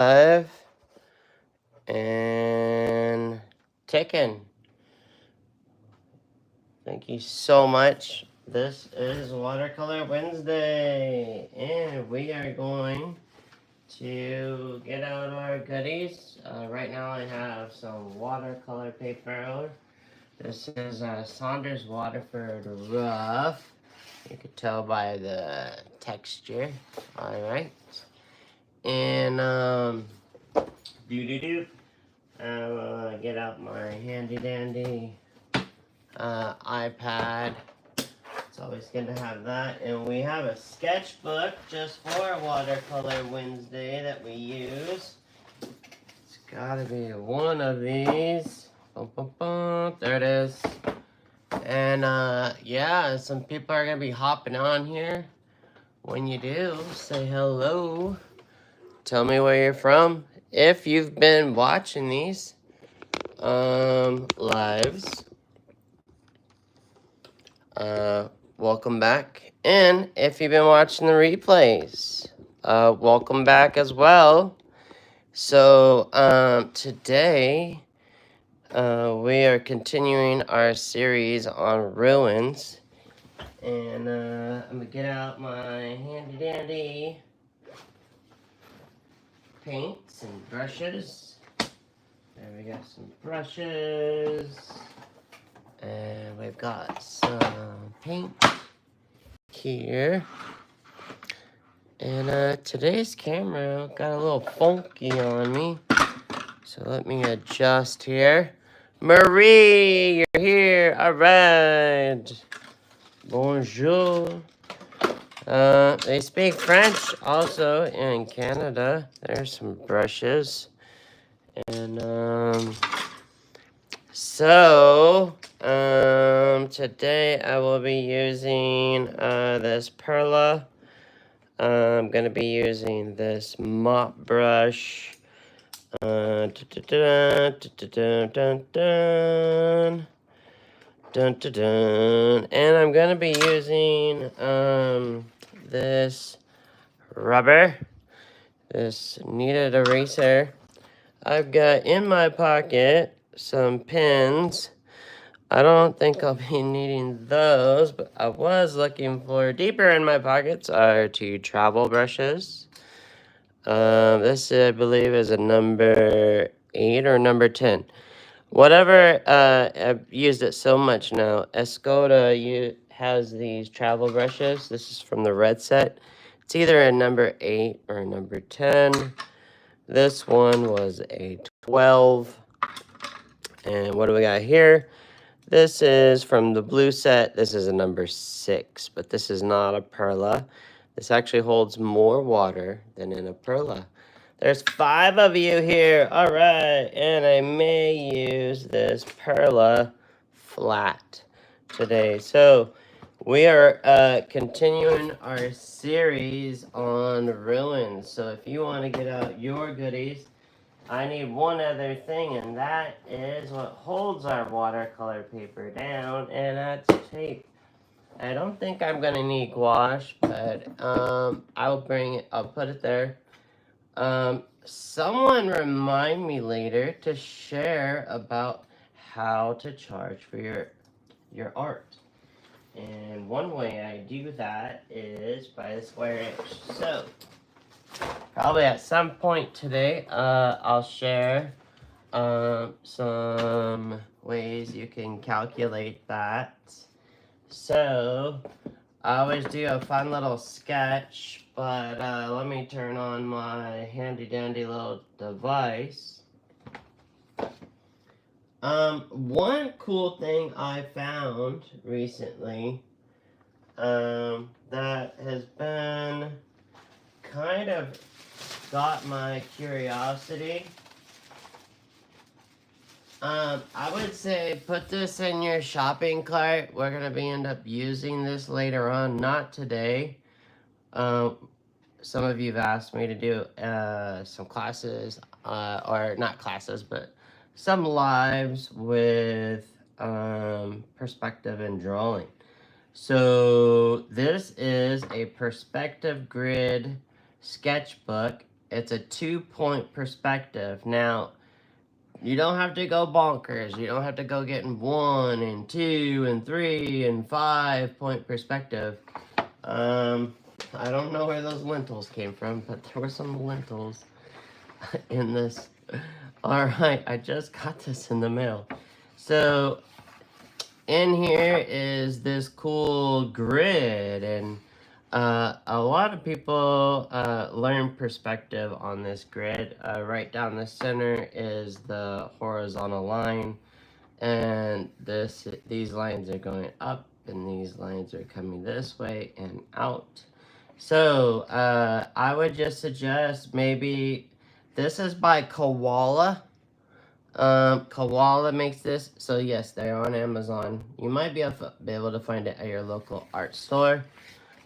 Live and ticking. Thank you so much. This is Watercolor Wednesday, and we are going to get out our goodies. Right now, I have some watercolor paper. This is Saunders Waterford Rough. You could tell by the texture. All right, and doo-doo-doo. I will get out my handy dandy iPad. It's always good to have that. And we have a sketchbook just for Watercolor Wednesday that we use. It's gotta be one of these. Boom, boom, boom. There it is. And yeah, some people are gonna be hopping on here. When you do, say hello. Tell me where you're from. If you've been watching these lives, welcome back. And if you've been watching the replays, welcome back as well. So today we are continuing our series on ruins, and I'm gonna get out my handy dandy paints and brushes. There we got some brushes. And we've got some paint here. And today's camera got a little funky on me. So let me adjust here. Marie, you're here. All right. Bonjour. They speak French also in Canada. There's some brushes. And today I will be using this Perla. I'm going to be using this mop brush. And I'm going to be using this rubber, this kneaded eraser. I've got in my pocket some pins. I don't think I'll be needing those, but I was looking for deeper in my pockets are two travel brushes. This I believe is a number 8 or number 10. Whatever, I've used it so much now. Escoda has these travel brushes. This is from the red set. It's either a number 8 or a number 10. This one was a 12. And what do we got here? This is from the blue set. This is a number 6, but this is not a Perla. This actually holds more water than in a Perla. There's 5 of you here. All right, and I may use this Perla flat today. So we are continuing our series on ruins. So if you want to get out your goodies, I need one other thing, and that is what holds our watercolor paper down, and that's tape. I don't think I'm gonna need gouache, but I'll put it there. Someone remind me later to share about how to charge for your art. And one way I do that is by the square inch. So probably at some point today, I'll share some ways you can calculate that. So I always do a fun little sketch, but let me turn on my handy dandy little device. One cool thing I found recently that has been kind of got my curiosity. I would say put this in your shopping cart. We're going to end up using this later on, not today. Some of you have asked me to do some classes, or not classes, but some lives with perspective and drawing. So this is a perspective grid sketchbook, it's a 2-point perspective. Now, you don't have to go bonkers. You don't have to go getting 1 and 2 and 3 and 5-point perspective. I don't know where those lentils came from, but there were some lentils in this. Alright, I just got this in the mail. So, in here is this cool grid, and a lot of people learn perspective on this grid. Right down the center is the horizontal line, and these lines are going up, and these lines are coming this way and out. So I would just suggest maybe this is by Koala. Koala makes this, so yes, they're on Amazon. You might be able to find it at your local art store.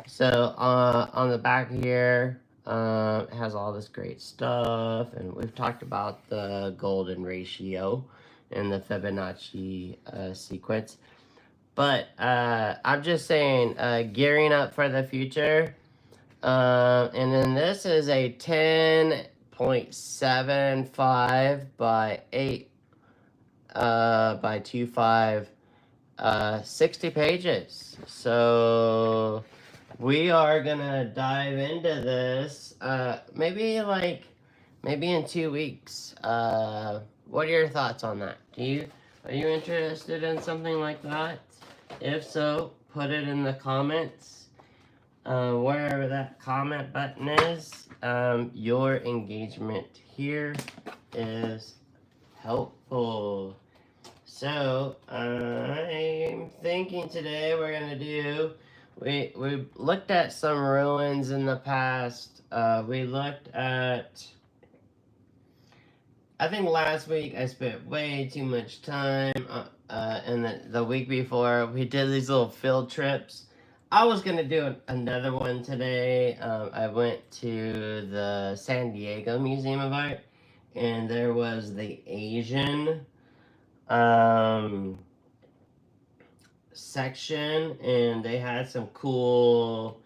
So on the back here, it has all this great stuff, and we've talked about the golden ratio and the Fibonacci sequence. But I'm just saying, gearing up for the future. And then this is a 10.75 by 8 by 2.5, 60 pages. So we are gonna dive into this maybe in 2 weeks. What are your thoughts on that? Are you interested in something like that? If so, put it in the comments. Wherever that comment button is, your engagement here is helpful. So, I'm thinking today we're gonna do, we looked at some ruins in the past. We looked at, I think last week I spent way too much time, and the week before we did these little field trips. I was gonna do another one today. I went to the San Diego Museum of Art, and there was the Asian section, and they had some cool,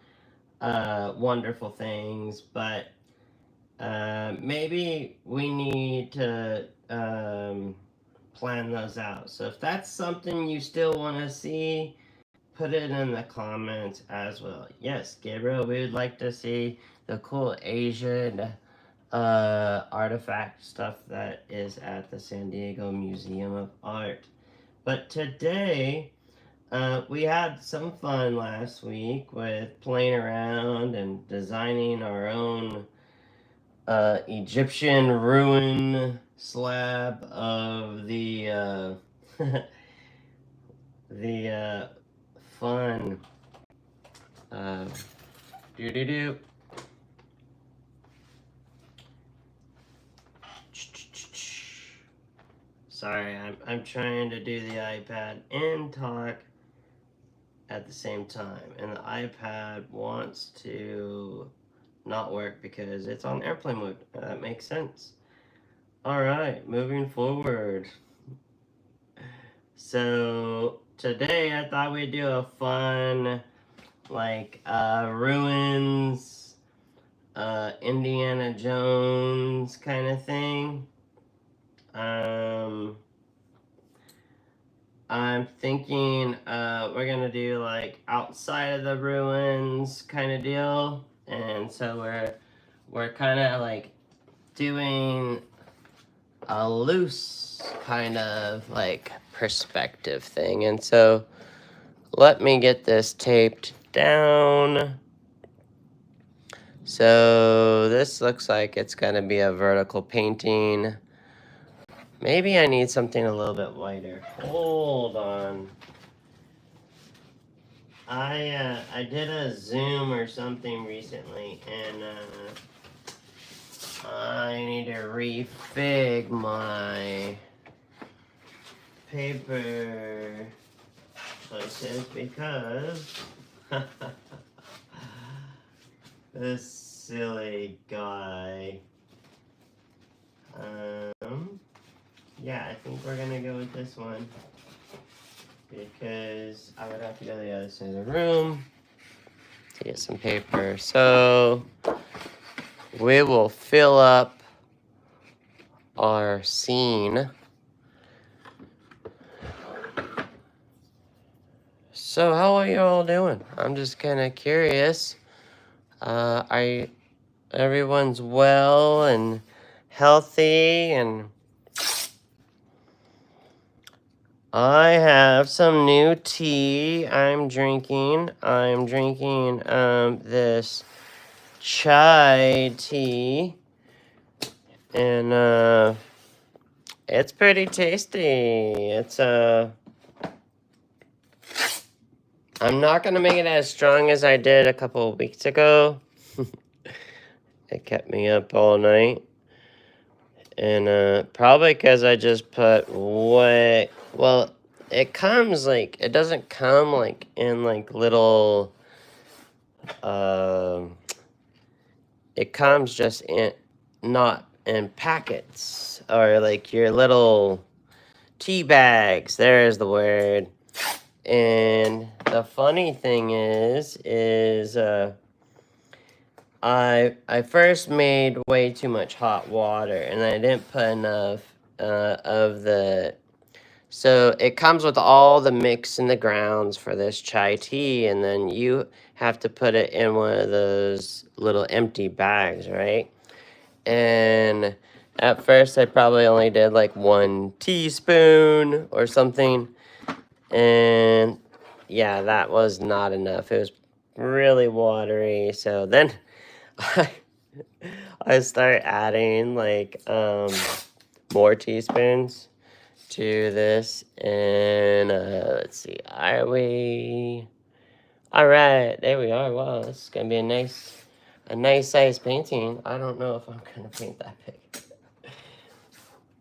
wonderful things, but maybe we need to plan those out. So if that's something you still want to see, put it in the comments as well. Yes, Gabriel, we would like to see the cool Asian artifact stuff that is at the San Diego Museum of Art. But today, we had some fun last week with playing around and designing our own Egyptian ruin slab of the the fun Sorry, I'm trying to do the iPad and talk at the same time, and the iPad wants to not work because it's on airplane mode. That makes sense. Alright, moving forward. So today I thought we'd do a fun ruins, Indiana Jones kind of thing. I'm thinking we're gonna do outside of the ruins kind of deal, and so we're kind of doing a loose kind of perspective thing. And so let me get this taped down. So this looks like it's gonna be a vertical painting. Maybe I need something a little bit wider. Hold on. I did a Zoom or something recently, and I need to refig my paper choices because this silly guy. Yeah, I think we're gonna go with this one because I would have to go to the other side of the room to get some paper. So we will fill up our scene. So how are you all doing? I'm just kind of curious. Everyone's well and healthy, and I have some new tea I'm drinking. I'm drinking this chai tea, and it's pretty tasty. It's I'm not gonna make it as strong as I did a couple of weeks ago. It kept me up all night. And probably because I just put way, well, it comes like, it doesn't come like in like little, it comes just in, not in packets or like your little tea bags. There's the word. And the funny thing is I first made way too much hot water, and I didn't put enough of the... So it comes with all the mix and the grounds for this chai tea, and then you have to put it in one of those little empty bags, right? And at first I probably only did like 1 teaspoon or something, and yeah, that was not enough. It was really watery. So then I start adding like more teaspoons to this, and let's see, are we all right? There we are. Wow, this is gonna be a nice size painting. I don't know if I'm gonna paint that big.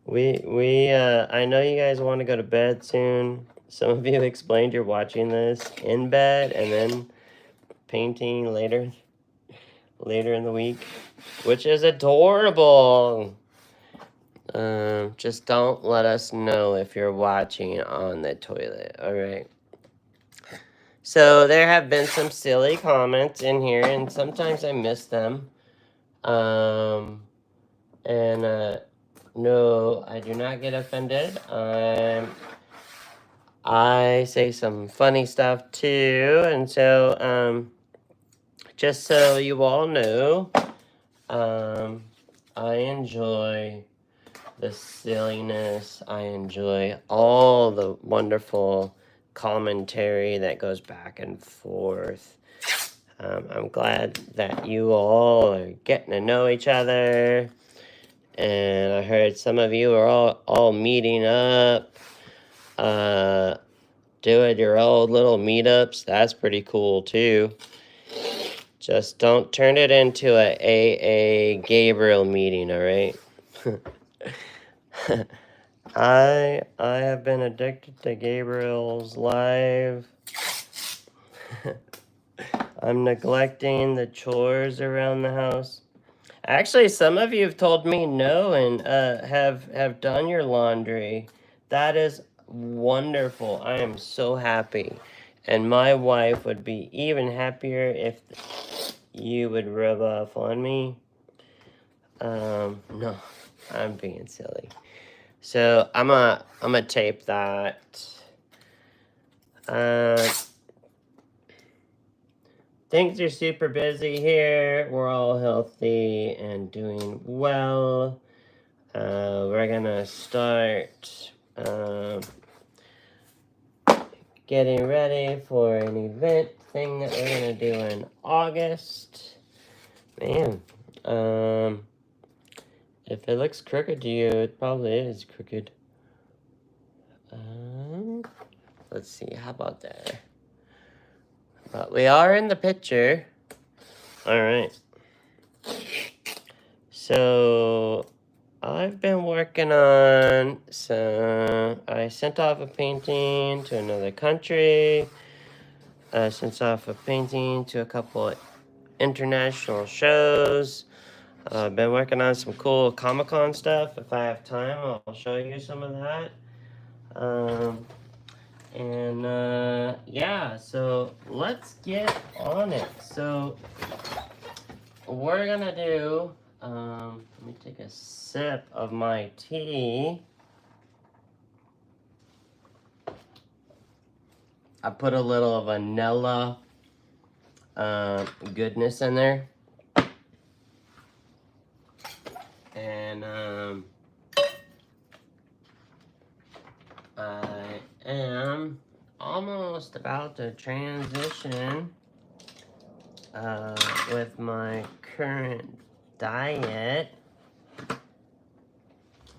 I know you guys want to go to bed soon. Some of you explained you're watching this in bed and then painting later in the week, which is adorable. Just don't let us know if you're watching on the toilet, all right? So there have been some silly comments in here, and sometimes I miss them. No, I do not get offended. I say some funny stuff too, and so just so you all know, I enjoy the silliness. I enjoy all the wonderful commentary that goes back and forth. I'm glad that you all are getting to know each other, and I heard some of you are all meeting up, doing your old little meetups. That's pretty cool too. Just don't turn it into a AA Gabriel meeting, all right? I have been addicted to Gabriel's live. I'm neglecting the chores around the house. Actually, some of you have told me no and have done your laundry. That is wonderful. I am so happy. And my wife would be even happier if you would rub off on me. No, I'm being silly. So I'm gonna tape that. Things are super busy here. We're all healthy and doing well. We're gonna start getting ready for an event thing that we're gonna do in August. Man, if it looks crooked to you, it probably is crooked. Let's see, how about there? But we are in the picture. All right. So I've been working on some... I sent off a painting to another country. I sent off a painting to a couple of international shows. I've been working on some cool Comic-Con stuff. If I have time, I'll show you some of that. Yeah, so let's get on it. So we're gonna do Let me take a sip of my tea. I put a little vanilla goodness in there. And I am almost about to transition with my current diet.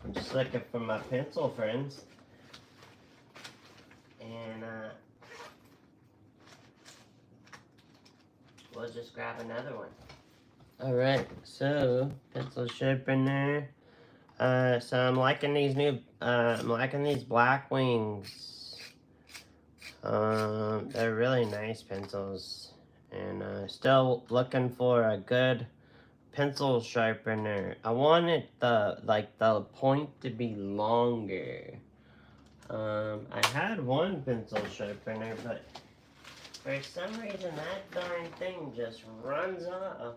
I'm just looking for my pencil friends. And we'll just grab another one. Alright, so pencil sharpener. So I'm liking these black wings. They're really nice pencils. And still looking for a good pencil sharpener. I wanted the point to be longer. I had one pencil sharpener, but for some reason that darn thing just runs off.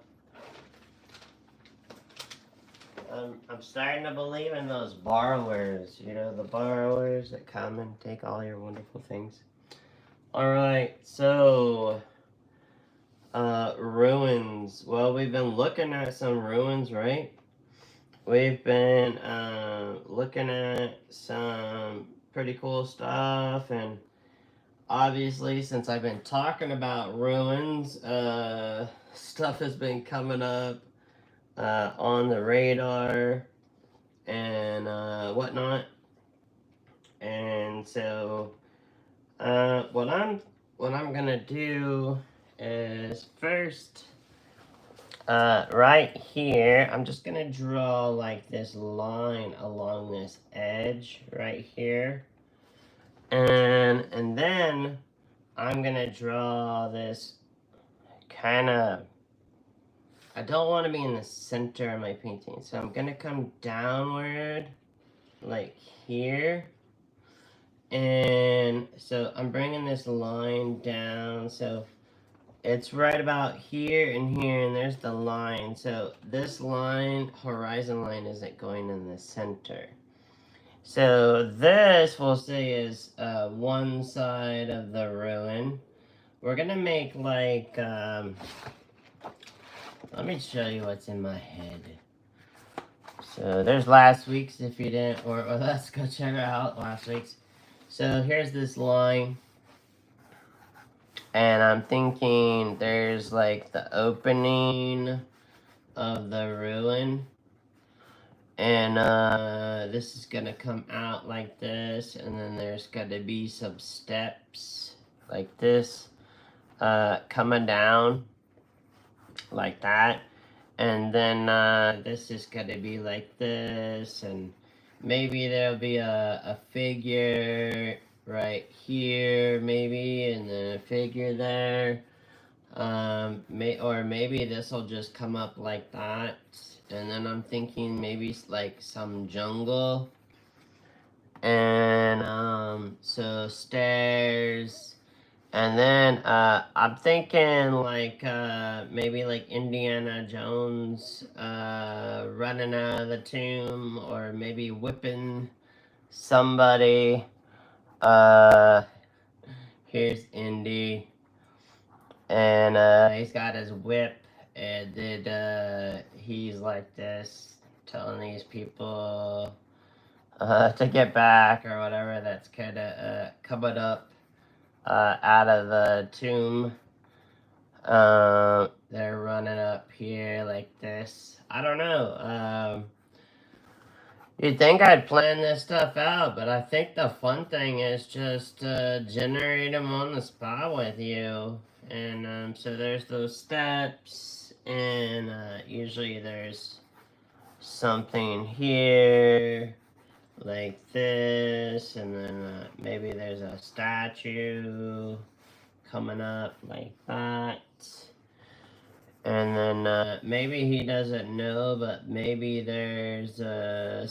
I'm starting to believe in those borrowers, you know, the borrowers that come and take all your wonderful things. Alright, so, ruins. Well, we've been looking at some ruins, right? We've been, looking at some pretty cool stuff, and obviously, since I've been talking about ruins, stuff has been coming up on the radar and whatnot. And so what I'm gonna do is first right here I'm just gonna draw like this line along this edge right here, and then I'm gonna draw this kind of, I don't want to be in the center of my painting, so I'm gonna come downward like here, and so I'm bringing this line down, so it's right about here and here, and there's the line. So this line, horizon line, isn't going in the center. So this we'll say is one side of the ruin. We're gonna make like let me show you what's in my head. So there's last week's, if you didn't, or let's go check out last week's. So here's this line, and I'm thinking there's like the opening of the ruin, and this is gonna come out like this, and then there's gonna be some steps like this coming down like that, and then this is gonna be like this, and maybe there'll be a figure right here, maybe, and then a figure there, or maybe this will just come up like that, and then I'm thinking maybe like some jungle, and so stairs. And then I'm thinking like maybe like Indiana Jones running out of the tomb, or maybe whipping somebody. Here's Indy, and he's got his whip, and then he's like this, telling these people to get back or whatever. That's kind of coming up out of the tomb. They're running up here like this. I don't know. You'd think I'd plan this stuff out, but I think the fun thing is just generate them on the spot with you. And so there's those steps, and usually there's something here like this, and then maybe there's a statue coming up like that, and then maybe he doesn't know, but maybe there's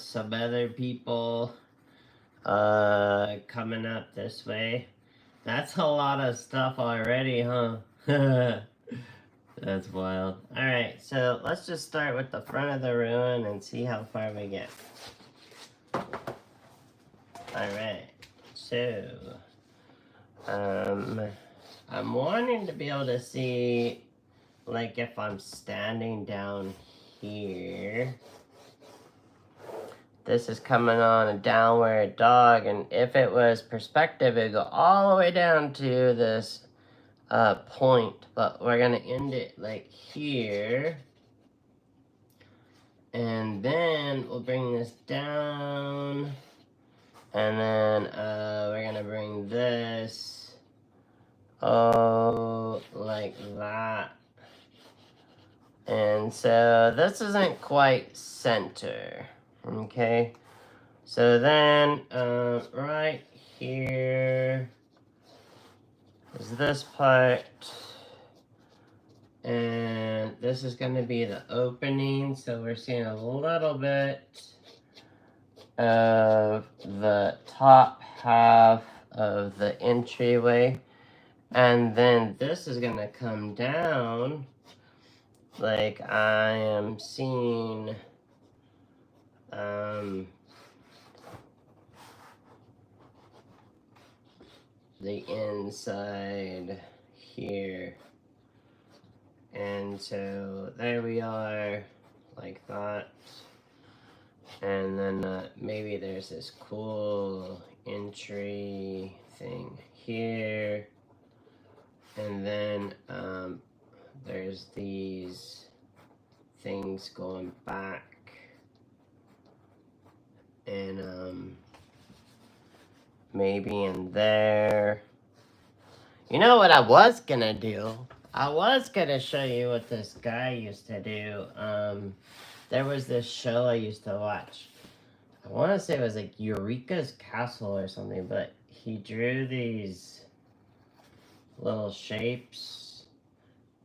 some other people coming up this way. That's a lot of stuff already, huh? That's wild. Alright, so let's just start with the front of the ruin and see how far we get. Alright, so I'm wanting to be able to see, like, if I'm standing down here. This is coming on a downward dog, and if it was perspective, it'd go all the way down to this point, but we're gonna end it like here, and then we'll bring this down, and then we're gonna bring this like that. And so this isn't quite center, okay? So then right here is this part, and this is going to be the opening, so we're seeing a little bit of the top half of the entryway, and then this is going to come down like I am seeing the inside here. And so there we are, like that. And then maybe there's this cool entry thing here. And then there's these things going back. And maybe in there. You know what I was gonna do? I was gonna show you what this guy used to do. There was this show I used to watch. I want to say it was like Eureka's Castle or something, but he drew these little shapes,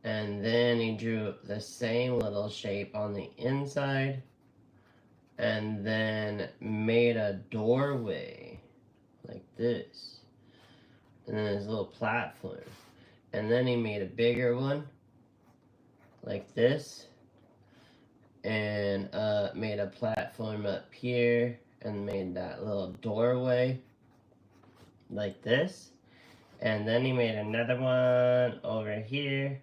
and then he drew the same little shape on the inside, and then made a doorway like this, and then his little platform. And then he made a bigger one, like this, and made a platform up here, and made that little doorway, like this. And then he made another one over here,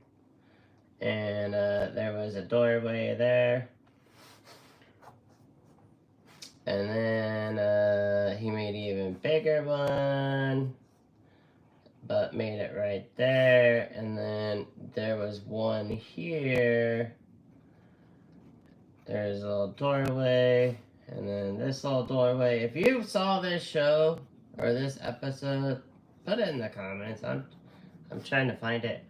and there was a doorway there. And then he made an even bigger one, but made it right there. And then there was one here. There's a little doorway, and then this little doorway. If you saw this show or this episode, put it in the comments. I'm trying to find it.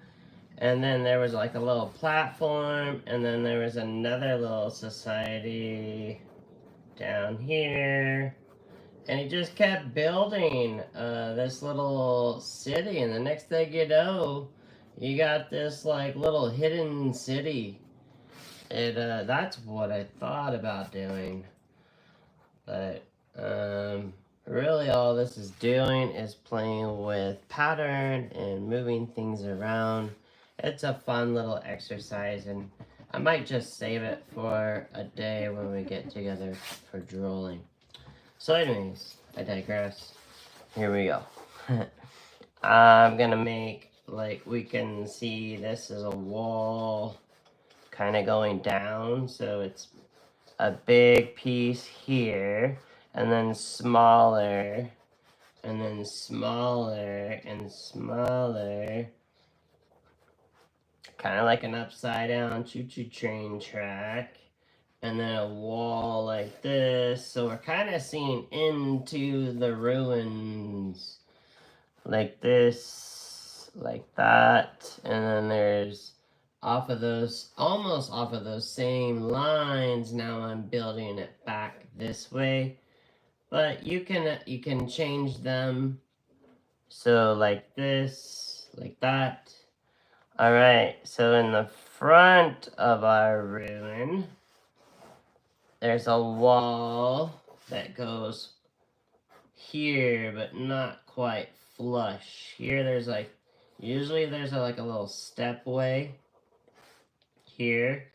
And then there was like a little platform, and then there was another little society down here. And he just kept building this little city, and the next thing you know, you got this like little hidden city. That's what I thought about doing. But really all this is doing is playing with pattern and moving things around. It's a fun little exercise, and I might just save it for a day when we get together for drooling. So anyways, I digress. Here we go. I'm gonna make, like, we can see this is a wall kind of going down, so it's a big piece here, and then smaller, and then smaller, and smaller, kind of like an upside down choo-choo train track, and then a wall like this. So we're kind of seeing into the ruins like this, like that, and then there's off of those, almost off of those same lines, now I'm building it back this way. But you can change them, so like this, like that. Alright, so in the front of our ruin, there's a wall that goes here, but not quite flush. Here there's like, usually there's like a little stepway, here.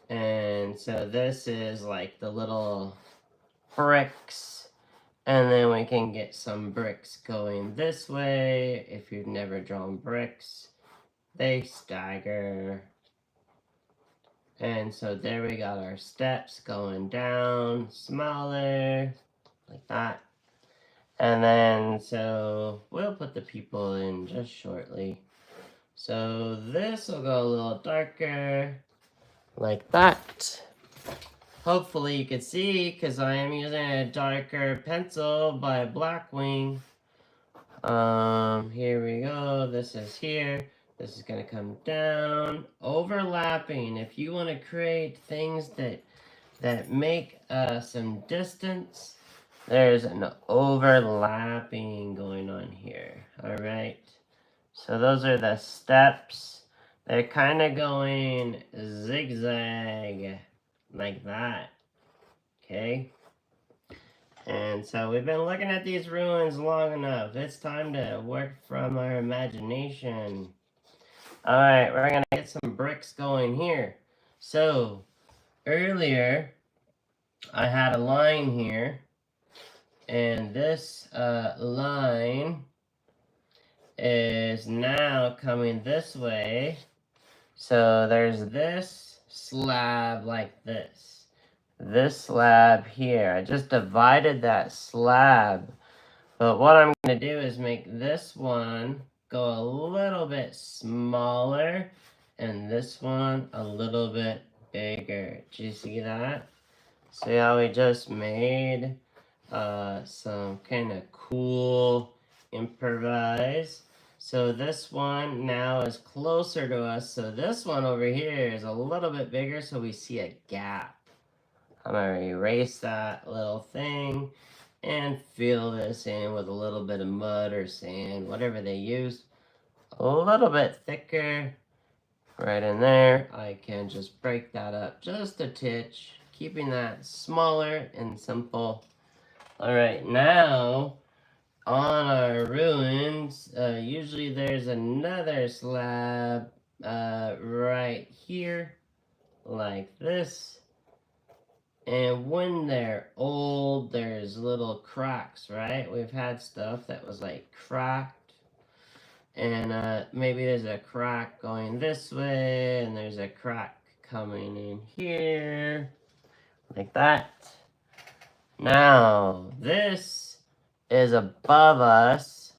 And so this is like the little bricks. And then we can get some bricks going this way. If you've never drawn bricks, they stagger. And so there we got our steps going down, smaller, like that. And then, so we'll put the people in just shortly. So this will go a little darker, like that. Hopefully you can see, because I am using a darker pencil by Blackwing. Here we go, this is here. This is gonna come down, overlapping. If you want to create things that make some distance, there's an overlapping going on here. All right, so those are the steps. They're kind of going zigzag like that. Okay. And so we've been looking at these ruins long enough. It's time to work from our imagination. Alright, we're going to get some bricks going here. So, earlier, I had a line here. And this line is now coming this way. So, there's this slab like this. This slab here. I just divided that slab. But what I'm going to do is make this one go a little bit smaller and this one a little bit bigger. Do you see that? See how we just made some kind of cool improvise. So this one now is closer to us. So this one over here is a little bit bigger so we see a gap. I'm going to erase that little thing and fill this in with a little bit of mud or sand, whatever they use. A little bit thicker right in there. I can just break that up just a titch, keeping that smaller and simple. All right, now on our ruins, usually there's another slab right here, like this. And when they're old, there's little cracks, right? We've had stuff that was like cracked. And maybe there's a crack going this way, and there's a crack coming in here, like that. Now, this is above us.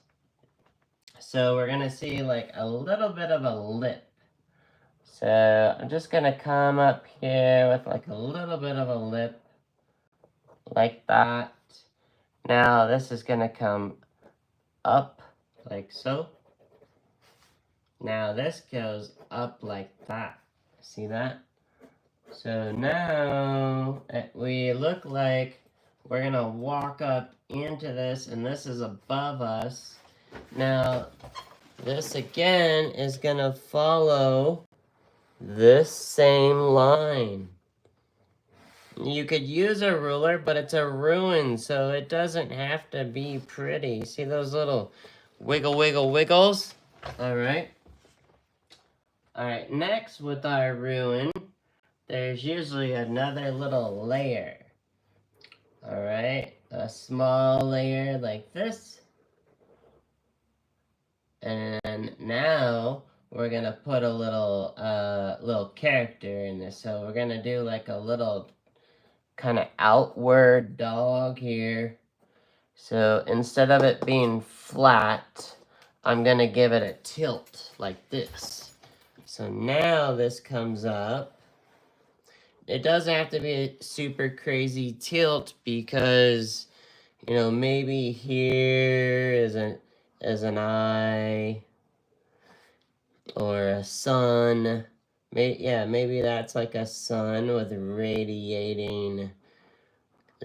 So we're gonna see like a little bit of a lip. So I'm just gonna come up here with like a little bit of a lip, like that. Now this is gonna come up like so. Now this goes up like that. See that? So now we look like we're gonna walk up into this, and this is above us. Now this again is gonna follow this same line. You could use a ruler, but it's a ruin, so it doesn't have to be pretty. See those little wiggle, wiggle, wiggles? Alright. Alright, next with our ruin, there's usually another little layer. Alright, a small layer like this. And now we're gonna put a little character in this. So we're gonna do like a little kind of outward dog here. So instead of it being flat, I'm gonna give it a tilt like this. So now this comes up. It doesn't have to be a super crazy tilt because, you know, maybe here is an eye or a sun. Maybe that's like a sun with radiating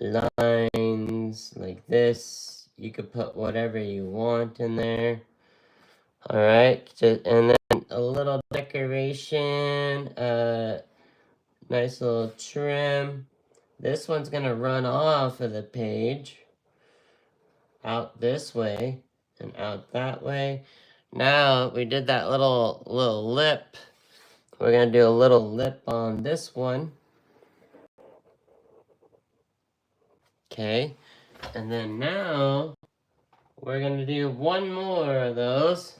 lines like this. You could put whatever you want in there. All right, and then a little decoration, nice little trim. This one's gonna run off of the page, out this way and out that way. Now we did that little lip. We're gonna do a little lip on this one. Okay, and then now we're gonna do one more of those,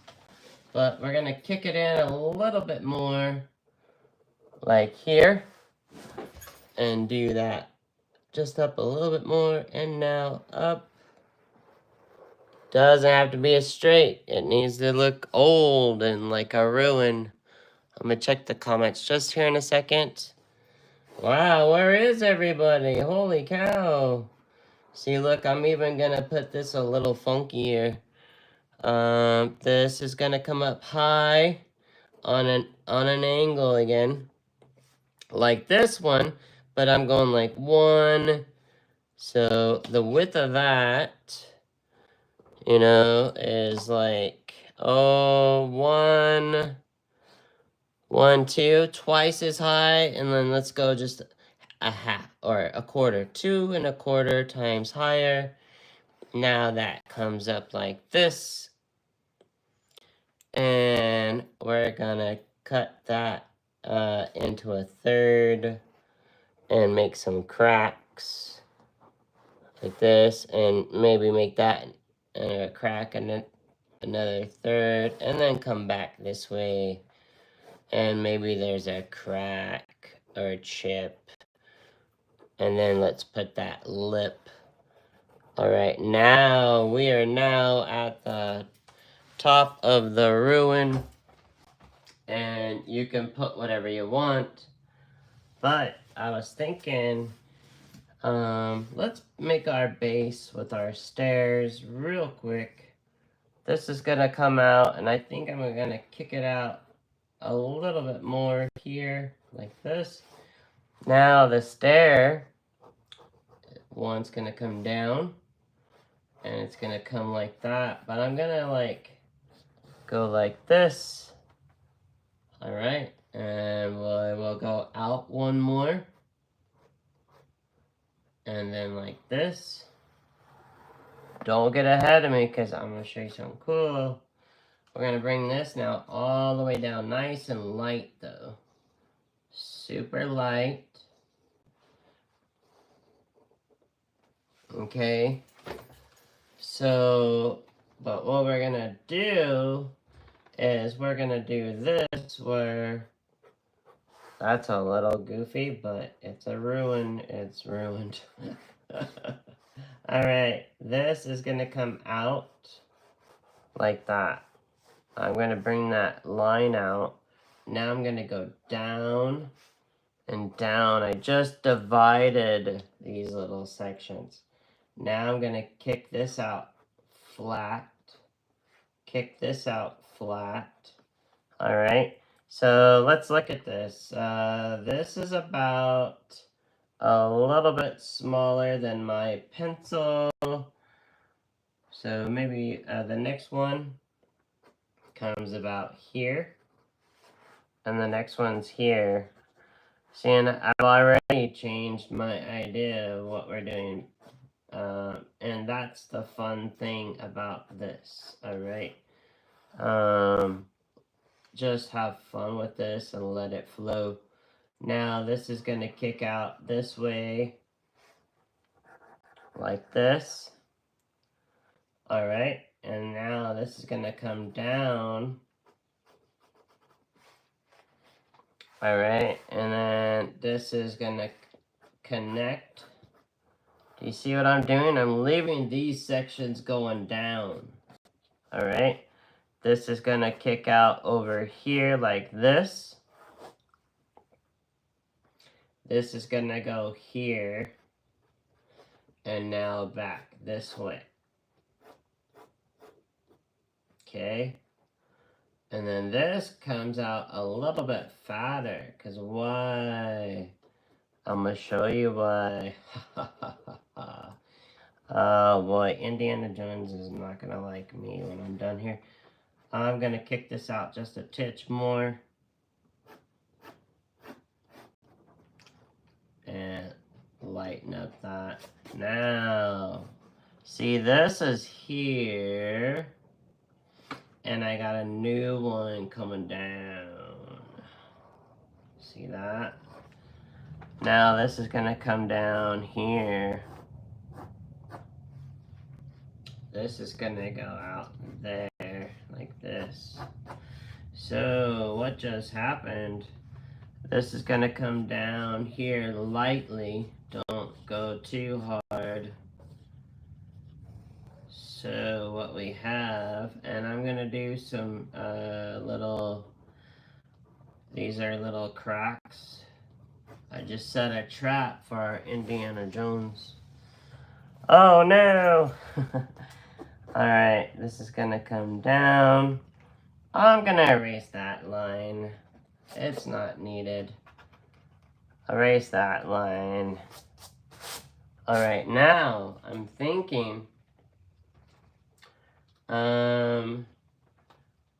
but we're gonna kick it in a little bit more, like here, and do that just up a little bit more, and now up. Doesn't have to be a straight. It needs to look old and like a ruin. I'm gonna check the comments just here in a second. Wow, where is everybody? Holy cow. See, look, I'm even gonna put this a little funkier. This is gonna come up high on an angle again, like this one, but I'm going like 1. So the width of that, you know, is like, oh, 1, 1, 2, twice as high, and then let's go just a half or a quarter, 2 1/4 times higher. Now that comes up like this, and we're gonna cut that into a third and make some cracks like this, and maybe make that a crack and then another third, and then come back this way, and maybe there's a crack or a chip, and then let's put that lip. All right, now we are now at the top of the ruin, and you can put whatever you want, but I was thinking, let's make our base with our stairs real quick. This is gonna come out, and I think I'm gonna kick it out a little bit more here, like this. Now the stair, one's gonna come down, and it's gonna come like that, but I'm gonna like go like this. All right, and we'll go out one more, and then like this. Don't get ahead of me, because I'm gonna show you something cool. We're gonna bring this now all the way down, nice and light though, super light. Okay, so, but what we're gonna do is we're gonna do this where, that's a little goofy, but it's a ruin, it's ruined. Alright, this is gonna come out like that. I'm gonna bring that line out. Now I'm gonna go down and down. I just divided these little sections. Now I'm gonna kick this out flat. Kick this out flat. Alright, so let's look at this. This is about a little bit smaller than my pencil. So maybe the next one comes about here. And the next one's here. See, and I've already changed my idea of what we're doing. And that's the fun thing about this, alright? Just have fun with this and let it flow. Now this is going to kick out this way, like this. Alright, and now this is going to come down. Alright, and then this is going to connect. Do you see what I'm doing? I'm leaving these sections going down. Alright, this is going to kick out over here like this. This is going to go here. And now back this way. Okay. And then this comes out a little bit fatter. Because why? I'm going to show you why. Oh boy, Indiana Jones is not going to like me when I'm done here. I'm going to kick this out just a titch more. And lighten up that. Now, see, this is here. And I got a new one coming down. See that? Now this is gonna come down here. This is gonna go out there, like this. So what just happened? This is gonna come down here lightly. Don't go too hard. So what we have, and I'm gonna do some these are little cracks. I just set a trap for our Indiana Jones. Oh no! Alright, this is gonna come down. I'm gonna erase that line. It's not needed. Erase that line. Alright, now I'm thinking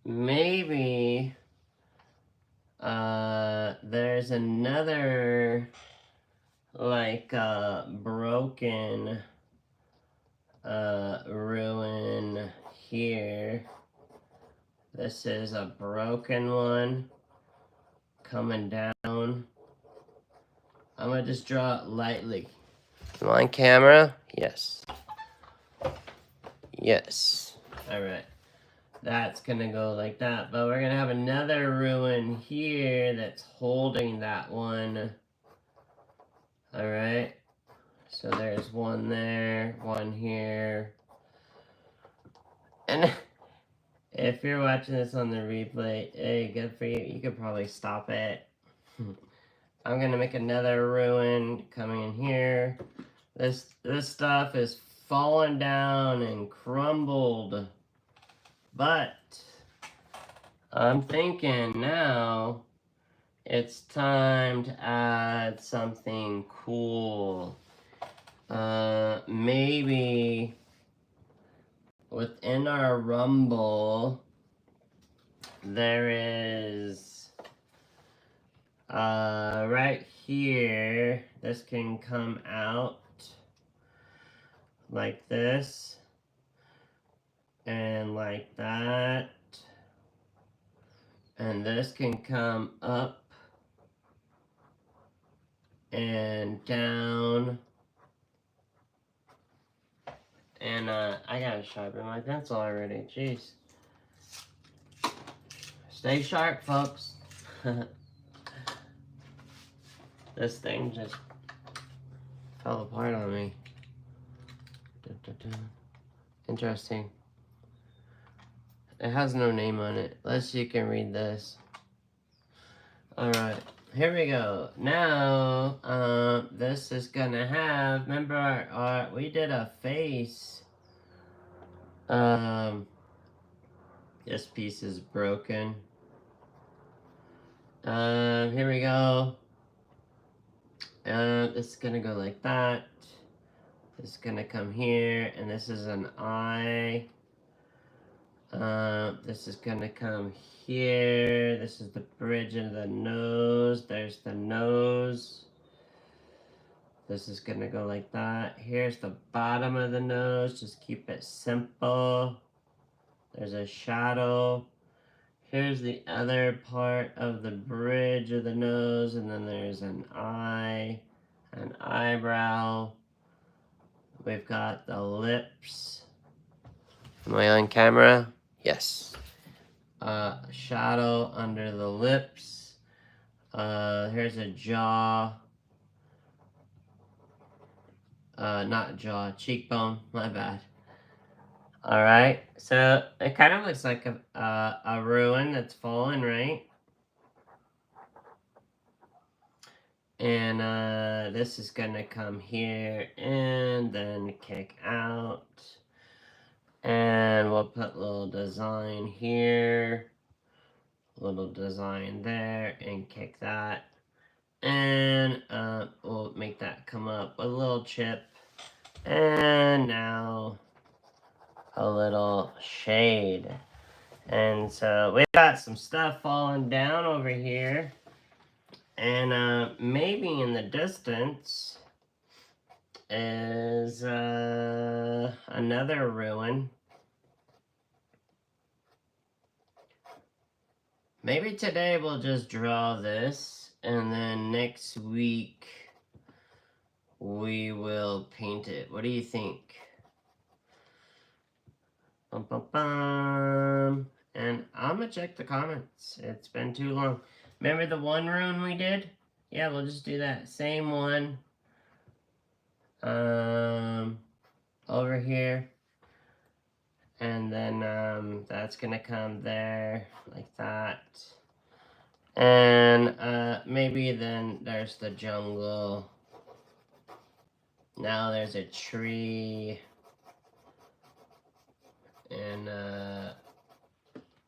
maybe there's another like broken ruin here. This is a broken one coming down. I'm gonna just draw it lightly. Am I on camera? Yes. Yes. Alright. That's gonna go like that. But we're gonna have another ruin here that's holding that one. Alright. So there's one there, one here. And if you're watching this on the replay, hey, good for you. You could probably stop it. I'm gonna make another ruin coming in here. This stuff is falling down and crumbled. But I'm thinking now it's time to add something cool. Maybe within our rumble there is right here, this can come out like this and like that, and this can come up and down. And I gotta sharpen my pencil already, jeez. Stay sharp, folks. This thing just fell apart on me. Interesting. It has no name on it, unless you can read this. Alright, here we go. Now, this is gonna have, remember we did a face. This piece is broken. Here we go. This is gonna go like that. This is gonna come here, and this is an eye. This is gonna come here. This is the bridge of the nose. There's the nose. This is gonna go like that. Here's the bottom of the nose. Just keep it simple. There's a shadow. Here's the other part of the bridge of the nose, and then there's an eye, an eyebrow. We've got the lips. Am I on camera? Yes. Shadow under the lips. Here's a jaw. Not jaw, cheekbone, my bad. Alright, so it kind of looks like a ruin that's fallen, right? And this is gonna come here and then kick out. And we'll put a little design here, little design there, and kick that. And we'll make that come up with a little chip. And now a little shade. And so we got some stuff falling down over here. And maybe in the distance is another ruin. Maybe today we'll just draw this And then next week, we will paint it. What do you think? Bum, bum, bum. And I'm gonna check the comments. It's been too long. Remember the one rune we did? Yeah, we'll just do that. Same one. Over here. And then that's gonna come there like that. And maybe then there's the jungle. Now there's a tree. And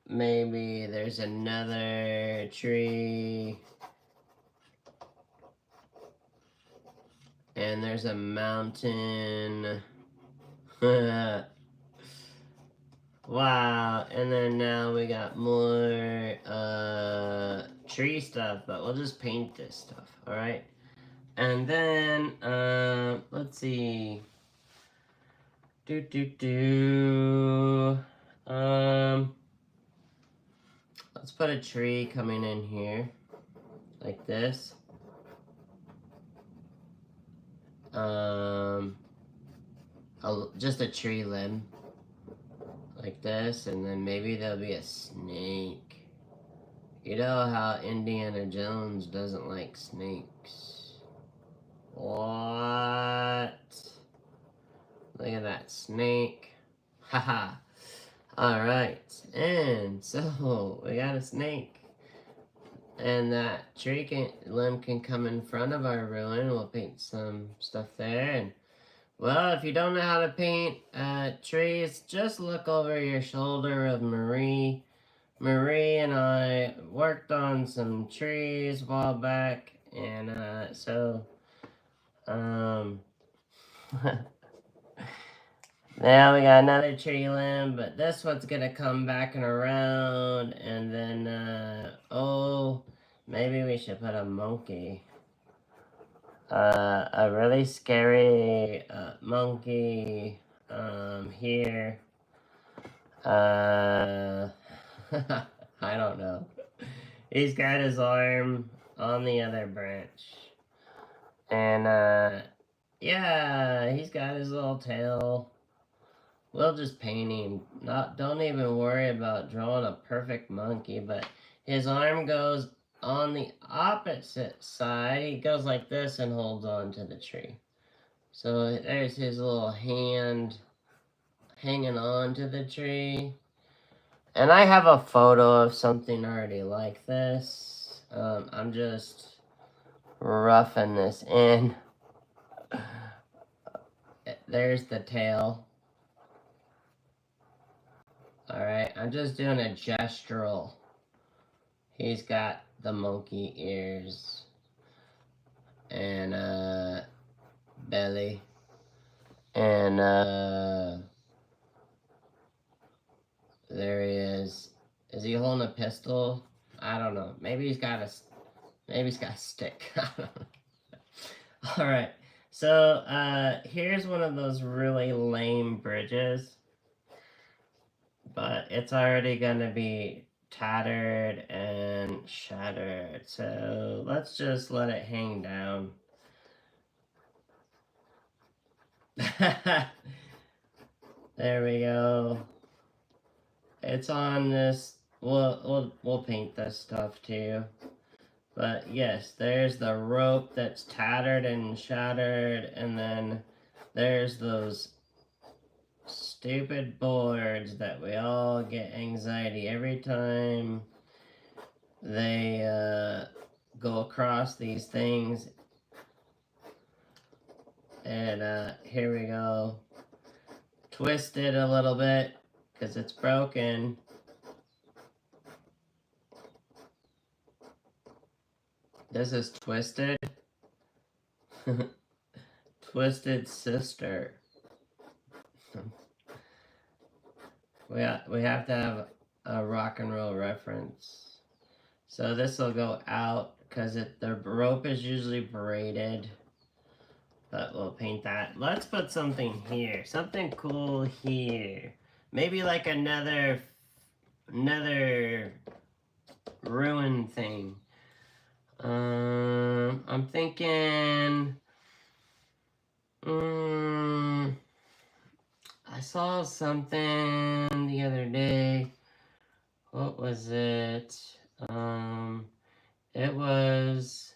maybe there's another tree. And there's a mountain. Wow, and then now we got more tree stuff, but we'll just paint this stuff, alright? And then, let's see. Let's put a tree coming in here, like this. Just a tree limb. Like this, and then maybe there'll be a snake. You know how Indiana Jones doesn't like snakes. What? Look at that snake. Haha. Alright, and so we got a snake. And that tree limb can come in front of our ruin. We'll paint some stuff there. And well, if you don't know how to paint trees, just look over your shoulder of Marie. Marie and I worked on some trees a while back, and now we got another tree limb, but this one's gonna come back and around, and then, oh, maybe we should put a monkey. A really scary monkey here. I don't know. He's got his arm on the other branch. And yeah, he's got his little tail. We'll just paint him. Don't even worry about drawing a perfect monkey, but his arm goes on the opposite side. He goes like this and holds on to the tree. So there's his little hand hanging on to the tree. And I have a photo of something already like this. I'm just roughing this in. There's the tail. Alright, I'm just doing a gestural. He's got the monkey ears. And, belly. And, there he is. Is he holding a pistol? I don't know. Maybe he's got a stick. I don't know. Alright, so, here's one of those really lame bridges. But it's already gonna be tattered and shattered. So let's just let it hang down. There we go. It's on this. We'll paint this stuff too. But yes, there's the rope that's tattered and shattered, and then there's those stupid boards that we all get anxiety every time they go across these things. And here we go. Twist it a little bit because it's broken. This is twisted. Twisted Sister. We have to have a rock and roll reference. So this will go out because the rope is usually braided. But we'll paint that. Let's put something here. Something cool here. Maybe like another ruin thing. I'm thinking, I saw something the other day. What was it? It was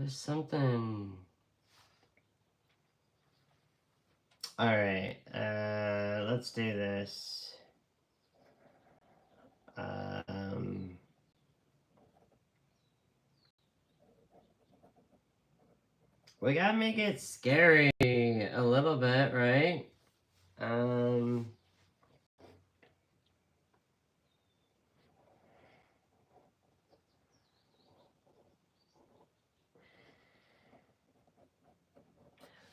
something. Alright, let's do this. We gotta make it scary a little bit, right?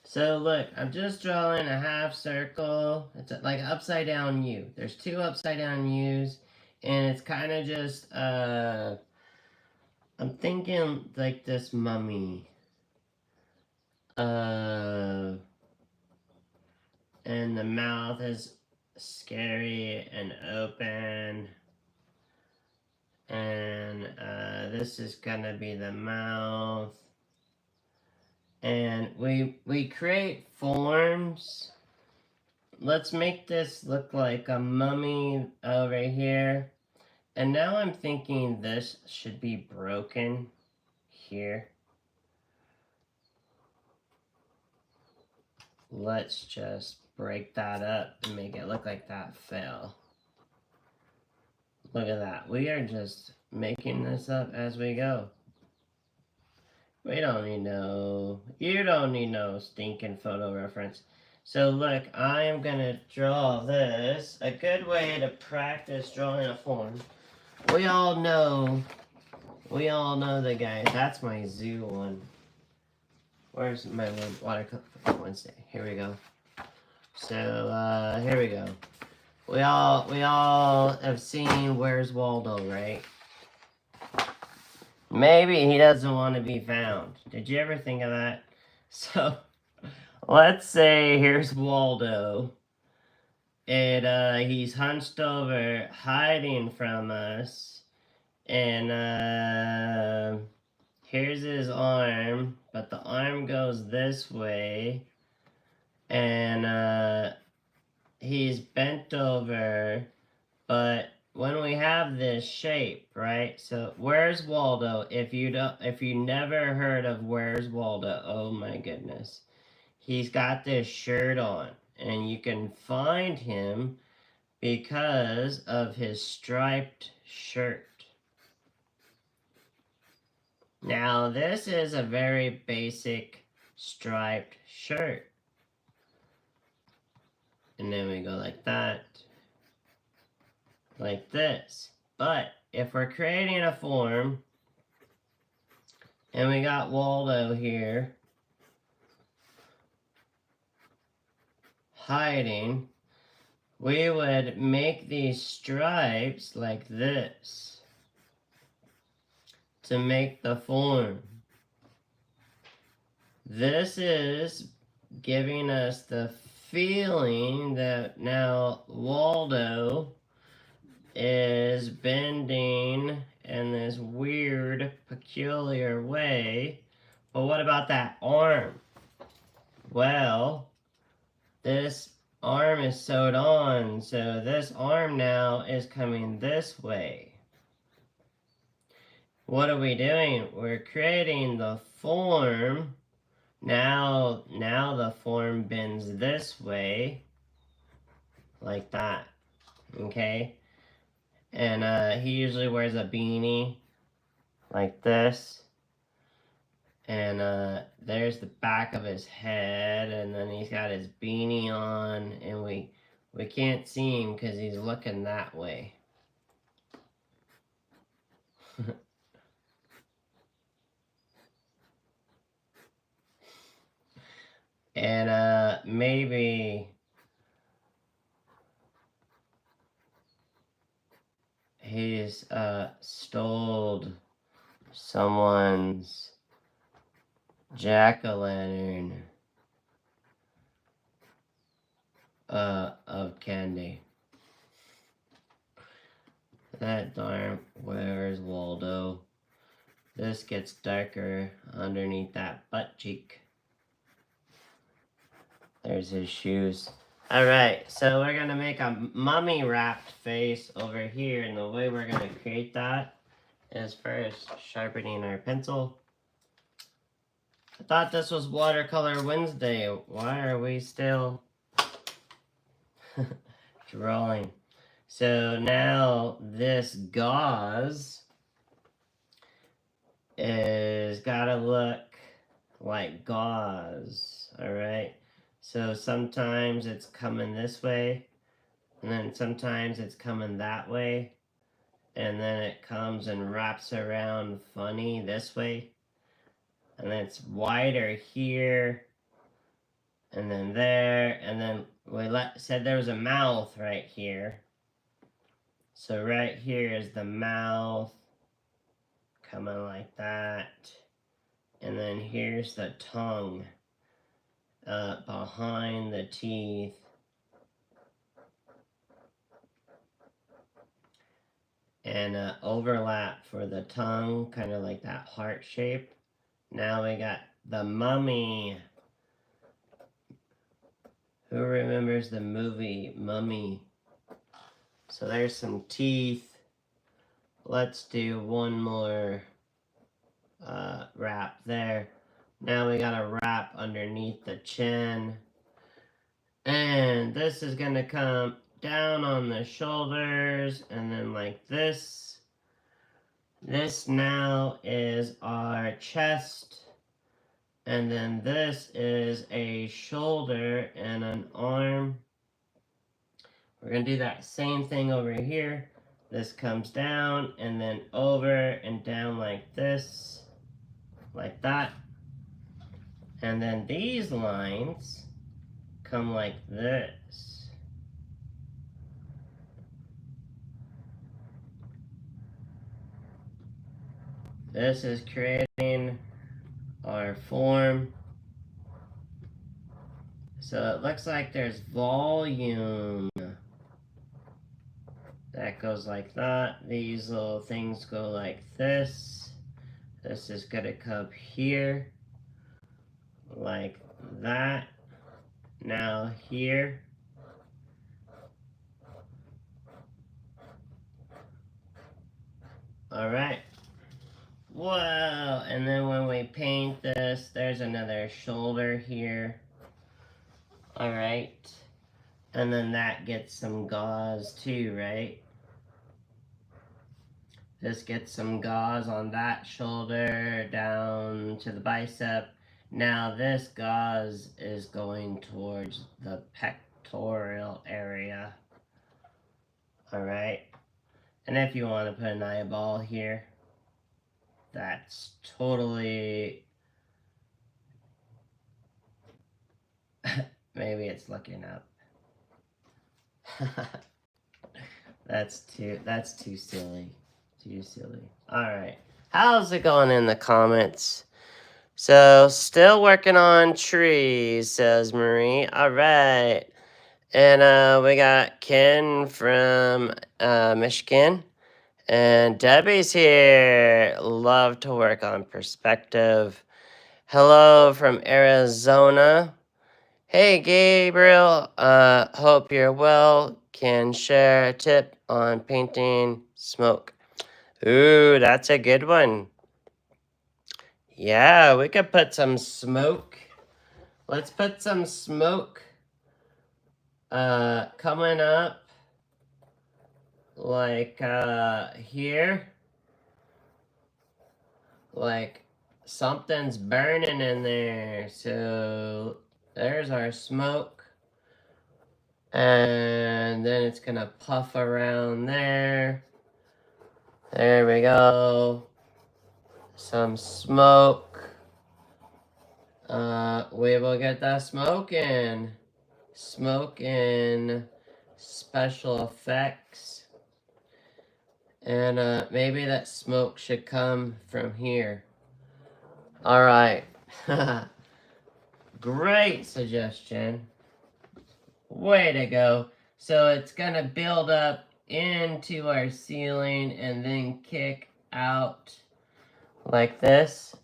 So look, I'm just drawing a half circle. It's like upside down U. There's two upside down U's, and it's kind of just, I'm thinking like this mummy. And the mouth is scary and open. And this is gonna be the mouth. And we create forms. Let's make this look like a mummy over here. And now I'm thinking this should be broken here. Let's just break that up and make it look like that fell. Look at that. We are just making this up as we go. We don't need no, you don't need no stinking photo reference. So look, I am gonna draw this. A good way to practice drawing a form. We all know the guy. That's my zoo one. Where's my watercolor Wednesday? Here we go. So here we go. We all have seen Where's Waldo, right? Maybe he doesn't want to be found. Did you ever think of that? So let's say here's Waldo. And he's hunched over, hiding from us. And here's his arm, but the arm goes this way. And he's bent over, but when we have this shape, right? So Where's Waldo? If you never heard of Where's Waldo, oh my goodness. He's got this shirt on, and you can find him because of his striped shirt. Now, this is a very basic striped shirt. And then we go like that. Like this. But if we're creating a form, and we got Waldo here, hiding, we would make these stripes like this to make the form. This is giving us the feeling that now Waldo is bending in this weird, peculiar way. But what about that arm? Well, this arm is sewed on, so this arm now is coming this way. What are we doing? We're creating the form. Now the form bends this way, like that, okay? And he usually wears a beanie, like this. And there's the back of his head, and then he's got his beanie on, and we can't see him because he's looking that way. And maybe he's stole someone's jack-o'-lantern of candy. That darn Where's Waldo. this gets darker underneath that butt cheek. There's his shoes. Alright, so we're going to make a mummy wrapped face over here, and the way we're going to create that is first sharpening our pencil. I thought this was Watercolor Wednesday. Why are we still drawing? So now this gauze is gotta look like gauze, alright? So sometimes it's coming this way, and then sometimes it's coming that way, and then it comes and wraps around funny this way, and then it's wider here, and then there, and then we said there was a mouth right here. So right here is the mouth, coming like that, and then here's the tongue behind the teeth. And overlap for the tongue, kind of like that heart shape. Now we got the mummy. Who remembers the movie Mummy? So there's some teeth. Let's do one more wrap there. Now we got a wrap underneath the chin. And this is gonna come down on the shoulders and then like this. This now is our chest. And then this is a shoulder and an arm. We're going to do that same thing over here. This comes down and then over and down like this. Like that. And then these lines come like this. This is creating our form. So it looks like there's volume. That goes like that. These little things go like this. This is gonna come here. Like that. Now here. Alright. Whoa! And then when we paint this, there's another shoulder here. Alright. And then that gets some gauze too, right? This gets some gauze on that shoulder down to the bicep. Now this gauze is going towards the pectoral area. Alright. And if you want to put an eyeball here, that's totally... Maybe it's looking up. That's too silly. Too silly. Alright. How's it going in the comments? So, still working on trees, says Marie. Alright. And we got Ken from Michigan. And Debbie's here. Love to work on perspective. Hello from Arizona. Hey Gabriel, hope you're well. Can share a tip on painting smoke. Ooh, that's a good one. Yeah, we could put some smoke. Let's put some smoke coming up like here. Like something's burning in there. So there's our smoke. And then it's gonna puff around there. There we go. Some smoke. We will get that smoke in. Smoke in special effects. And maybe that smoke should come from here. Alright. Great suggestion. Way to go. So it's gonna build up into our ceiling and then kick out like this.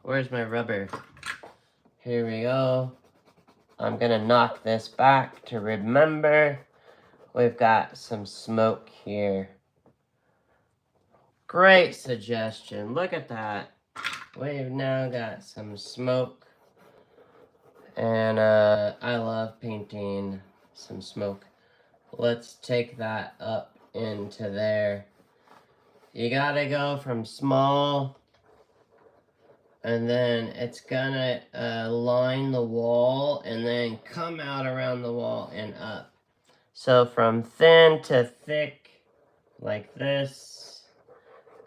Where's my rubber? Here we go. I'm gonna knock this back to remember we've got some smoke here. Great suggestion. Look at that. We've now got some smoke. And I love painting some smoke. Let's take that up into there. You gotta go from small, and then it's gonna line the wall and then come out around the wall and up. So from thin to thick, like this,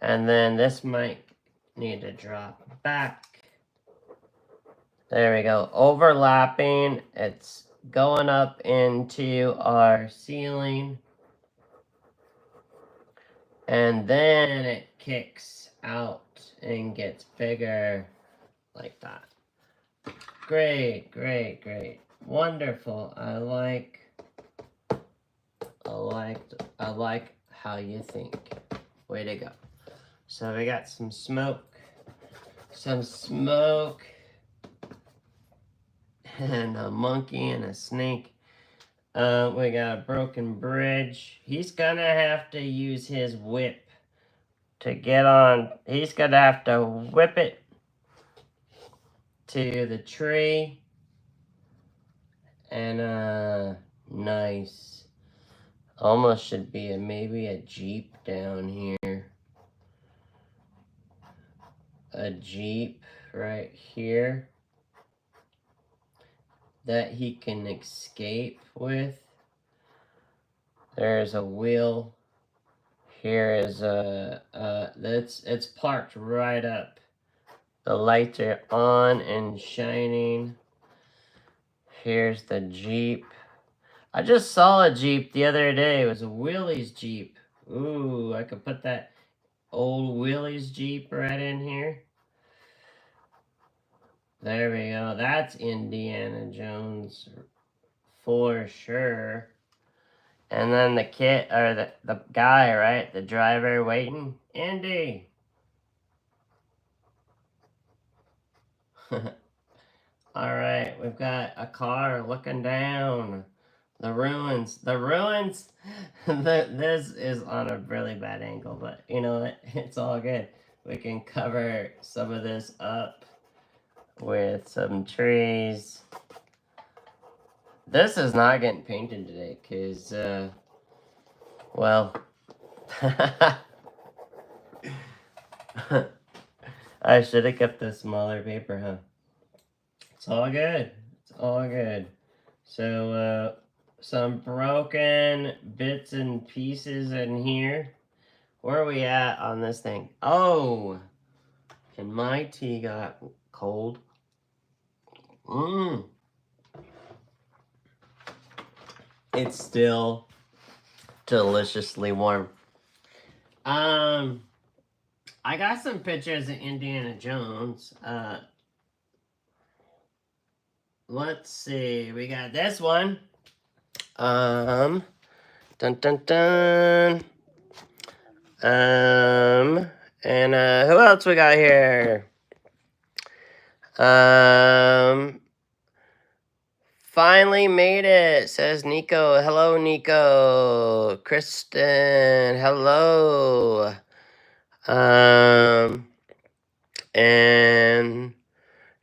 and then this might need to drop back. There we go, overlapping, it's going up into our ceiling. And then it kicks out and gets bigger like that. Great, great, great. Wonderful. I like how you think. Way to go. So we got some smoke. And a monkey and a snake. We got a broken bridge. He's gonna have to use his whip to get on. He's gonna have to whip it to the tree. And nice. Almost should be maybe a Jeep down here. A Jeep right here that he can escape with. There's a wheel. Here is it's parked right up. The lights are on and shining. Here's the Jeep. I just saw a Jeep the other day. It was a Willys Jeep. Ooh, I could put that old Willys Jeep right in here. There we go. That's Indiana Jones for sure. And then the kid, or the guy, right? The driver waiting. Indy. Alright, we've got a car looking down. The ruins. This is on a really bad angle, but you know what? It's all good. We can cover some of this up with some trees. This is not getting painted today, because, well, I should have kept the smaller paper, huh? It's all good. It's all good. So, some broken bits and pieces in here. Where are we at on this thing? Oh! And my tea got cold. It's still deliciously warm. I got some pictures of Indiana Jones. Let's see. We got this one. Dun dun dun. And who else we got here? Finally made it, says Nico. Hello, Nico. Kristen, hello. And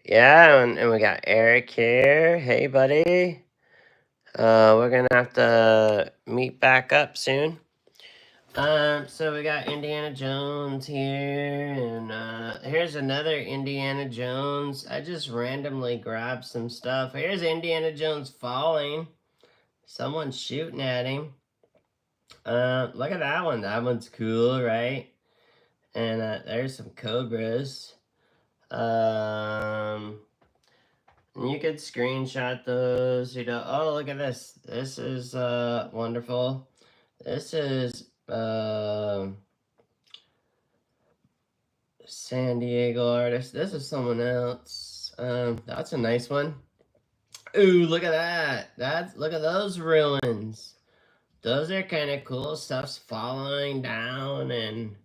yeah, and we got Eric here. Hey, buddy. We're gonna have to meet back up soon. So we got Indiana Jones here, and here's another Indiana Jones. I just randomly grabbed some stuff. Here's Indiana Jones falling. Someone's shooting at him. Look at that one. That one's cool, right? And there's some cobras. And you could screenshot those. You know, oh, look at this. This is wonderful. This is San Diego artist. This is someone else. That's a nice one. Ooh, look at that. Look at those ruins. Those are kind of cool. Stuff's falling down, and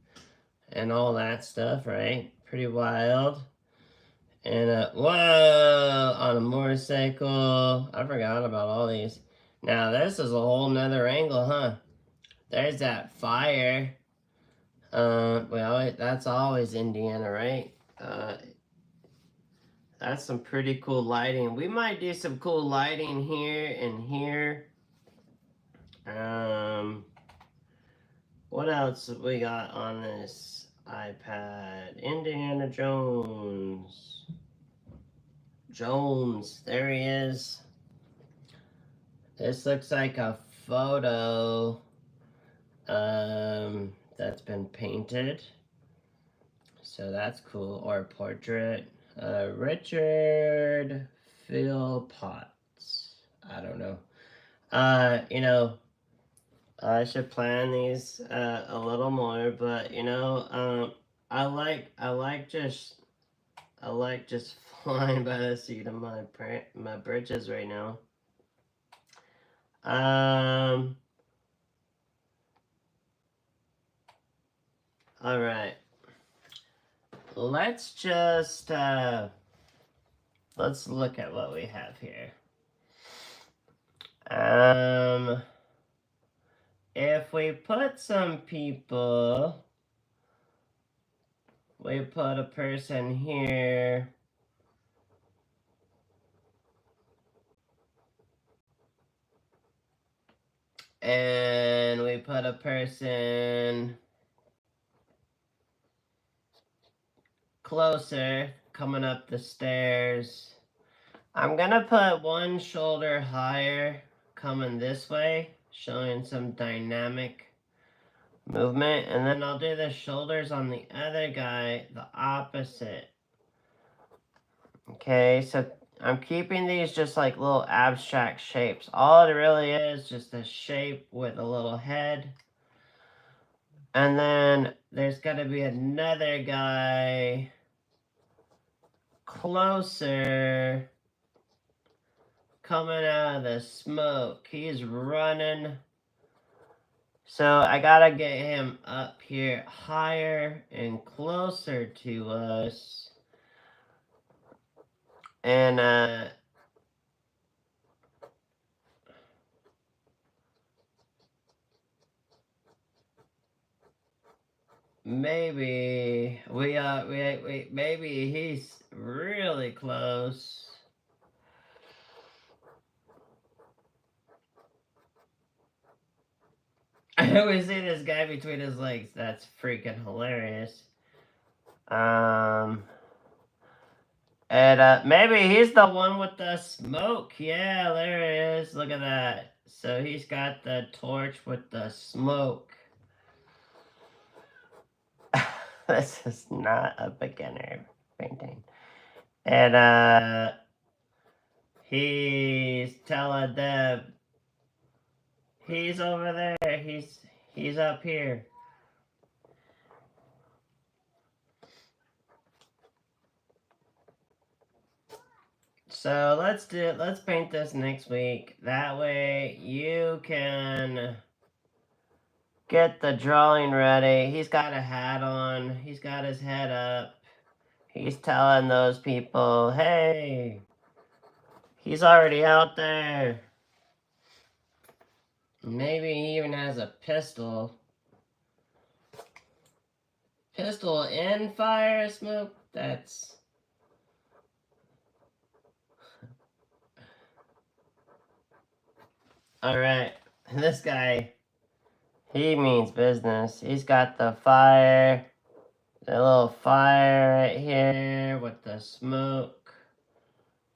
and all that stuff, right? Pretty wild. And whoa, on a motorcycle. I forgot about all these. Now this is a whole nother angle, huh? There's that fire. That's always Indiana, right? That's some pretty cool lighting. We might do some cool lighting here and here. What else we got on this iPad? Indiana Jones. There he is. This looks like a photo that's been painted. So that's cool. Or a portrait. Richard Philpotts. I don't know. You know, I should plan these a little more, but you know, I like just flying by the seat of my britches right now. All right. Let's just let's look at what we have here. If we put some people, we put a person here. And we put a person closer, coming up the stairs. I'm gonna put one shoulder higher, coming this way, showing some dynamic movement, and then I'll do the shoulders on the other guy the opposite. Okay, so I'm keeping these just like little abstract shapes. All it really is just a shape with a little head. And then there's got to be another guy closer coming out of the smoke. He's running. So I gotta get him up here higher and closer to us. And maybe maybe he's really close. I always see this guy between his legs. That's freaking hilarious. And maybe he's the one with the smoke. Yeah, there he is. Look at that. So he's got the torch with the smoke. This is not a beginner painting. And he's telling them he's over there. He's up here. So let's paint this next week. That way you can get the drawing ready. He's got a hat on. He's got his head up. He's telling those people, hey, he's already out there. Maybe he even has a pistol. Pistol in fire smoke? That's... Alright, this guy, he means business. He's got the fire, the little fire right here with the smoke.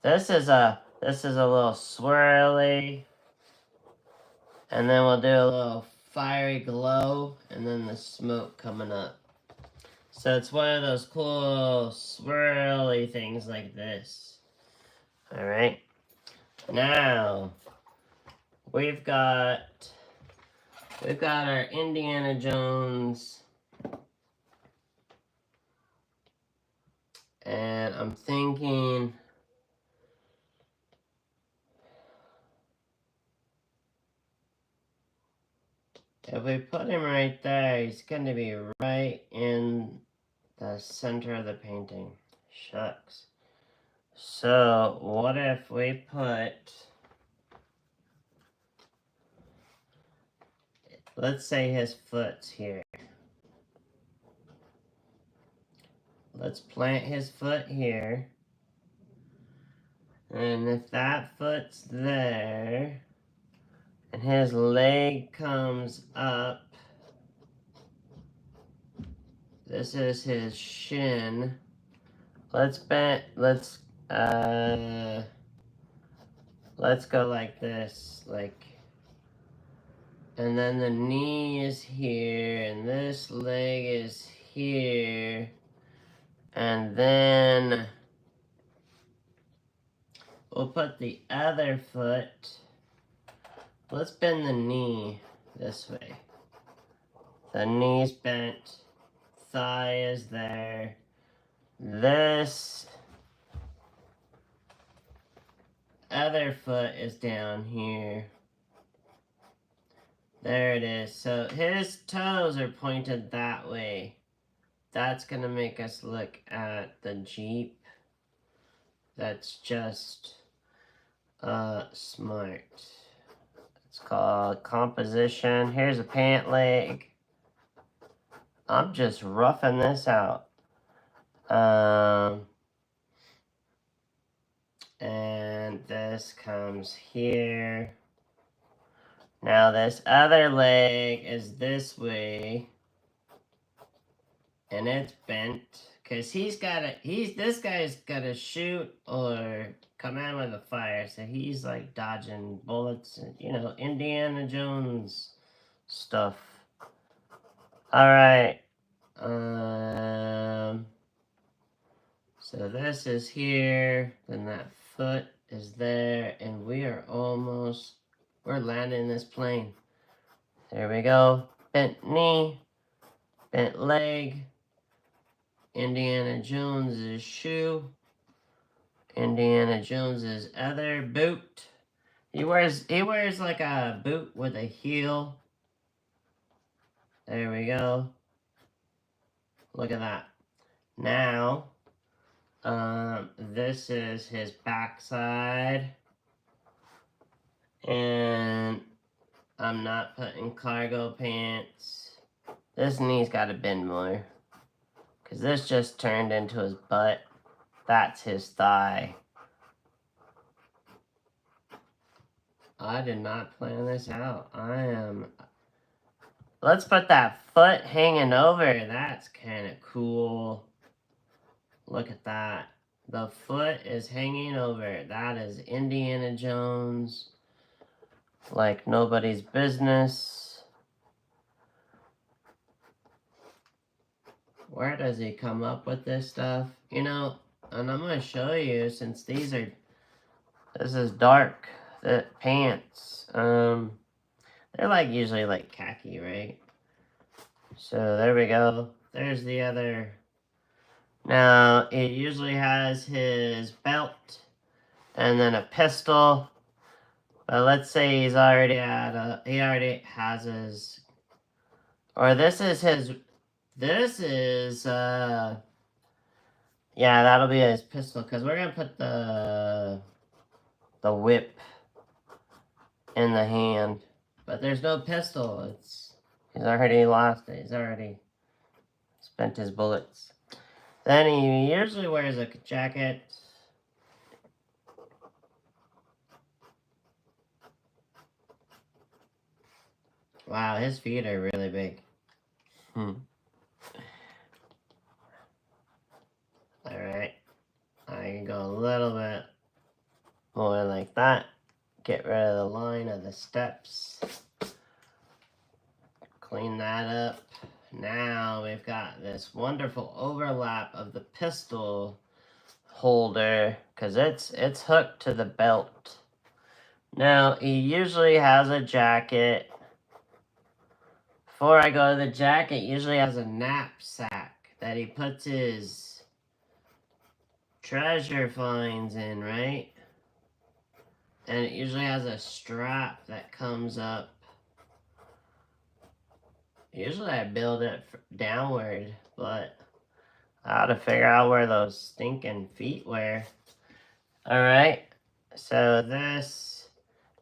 This is a little swirly. And then we'll do a little fiery glow, and then the smoke coming up. So it's one of those cool swirly things like this. Alright. Now, we've got our Indiana Jones. And I'm thinking... If we put him right there, he's going to be right in the center of the painting. Shucks. So, what if we put... Let's say his foot's here. Let's plant his foot here. And if that foot's there, and his leg comes up, this is his shin. Let's go like this, and then the knee is here, and this leg is here, and then we'll put the other foot. Let's bend the knee this way. The knee's bent, thigh is there. This other foot is down here. There it is. So his toes are pointed that way. That's going to make us look at the Jeep. That's just smart. It's called composition. Here's a pant leg. I'm just roughing this out. And this comes here. Now this other leg is this way. And it's bent. Cause this guy's gotta shoot or come out with a fire. So he's like dodging bullets and, you know, Indiana Jones stuff. Alright. So this is here, then that foot is there, and we're landing this plane. There we go. Bent knee, bent leg, Indiana Jones's shoe, Indiana Jones's other boot. He wears like a boot with a heel. There we go. Look at that. Now, this is his backside, and I'm not putting cargo pants. This knee's got to bend more, because this just turned into his butt. That's his thigh. I did not plan this out. Let's put that foot hanging over. That's kind of cool. Look at that. The foot is hanging over. That is Indiana Jones. Like nobody's business. Where does he come up with this stuff? You know, and I'm going to show you, since this is dark, the pants. They're like usually like khaki, right? So there we go. There's the other. Now, it usually has his belt and then a pistol. But let's say he already has his, or this is, yeah, that'll be his pistol, because we're going to put the whip in the hand. But there's no pistol. He's already lost it. He's already spent his bullets. Then he usually wears a jacket. Wow, his feet are really big. Alright. I can go a little bit more like that. Get rid of the line of the steps. Clean that up. Now we've got this wonderful overlap of the pistol holder, because it's hooked to the belt. Now he usually has a jacket. Before I go to the jacket, usually has a knapsack that he puts his treasure finds in, right? And it usually has a strap that comes up. Usually I build it downward, but I ought to figure out where those stinking feet were. Alright, so this,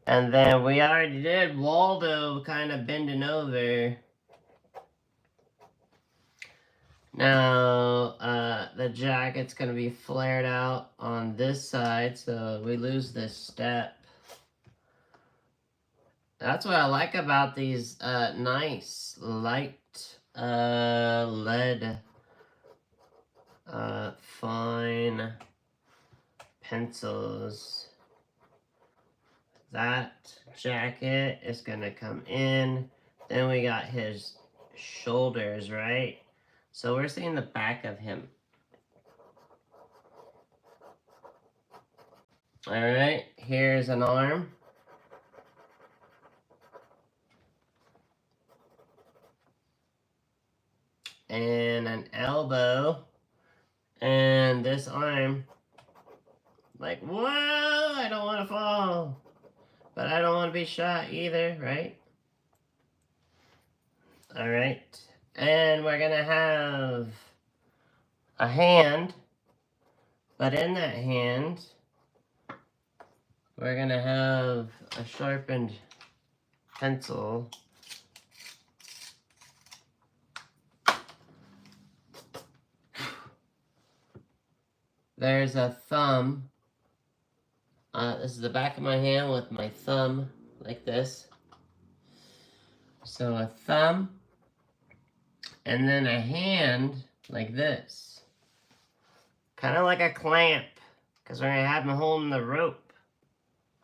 and then we already did Waldo kind of bending over. Now, the jacket's going to be flared out on this side, so we lose this step. That's what I like about these nice light lead fine pencils. That jacket is going to come in. Then we got his shoulders, right? So we're seeing the back of him. Alright, here's an arm. And an elbow. And this arm. Like, whoa, I don't want to fall. But I don't want to be shot either, right? Alright. And we're going to have a hand. But in that hand, we're going to have a sharpened pencil. There's a thumb. This is the back of my hand with my thumb like this. So a thumb. And then a hand like this. Kind of like a clamp. Because we're going to have him holding the rope.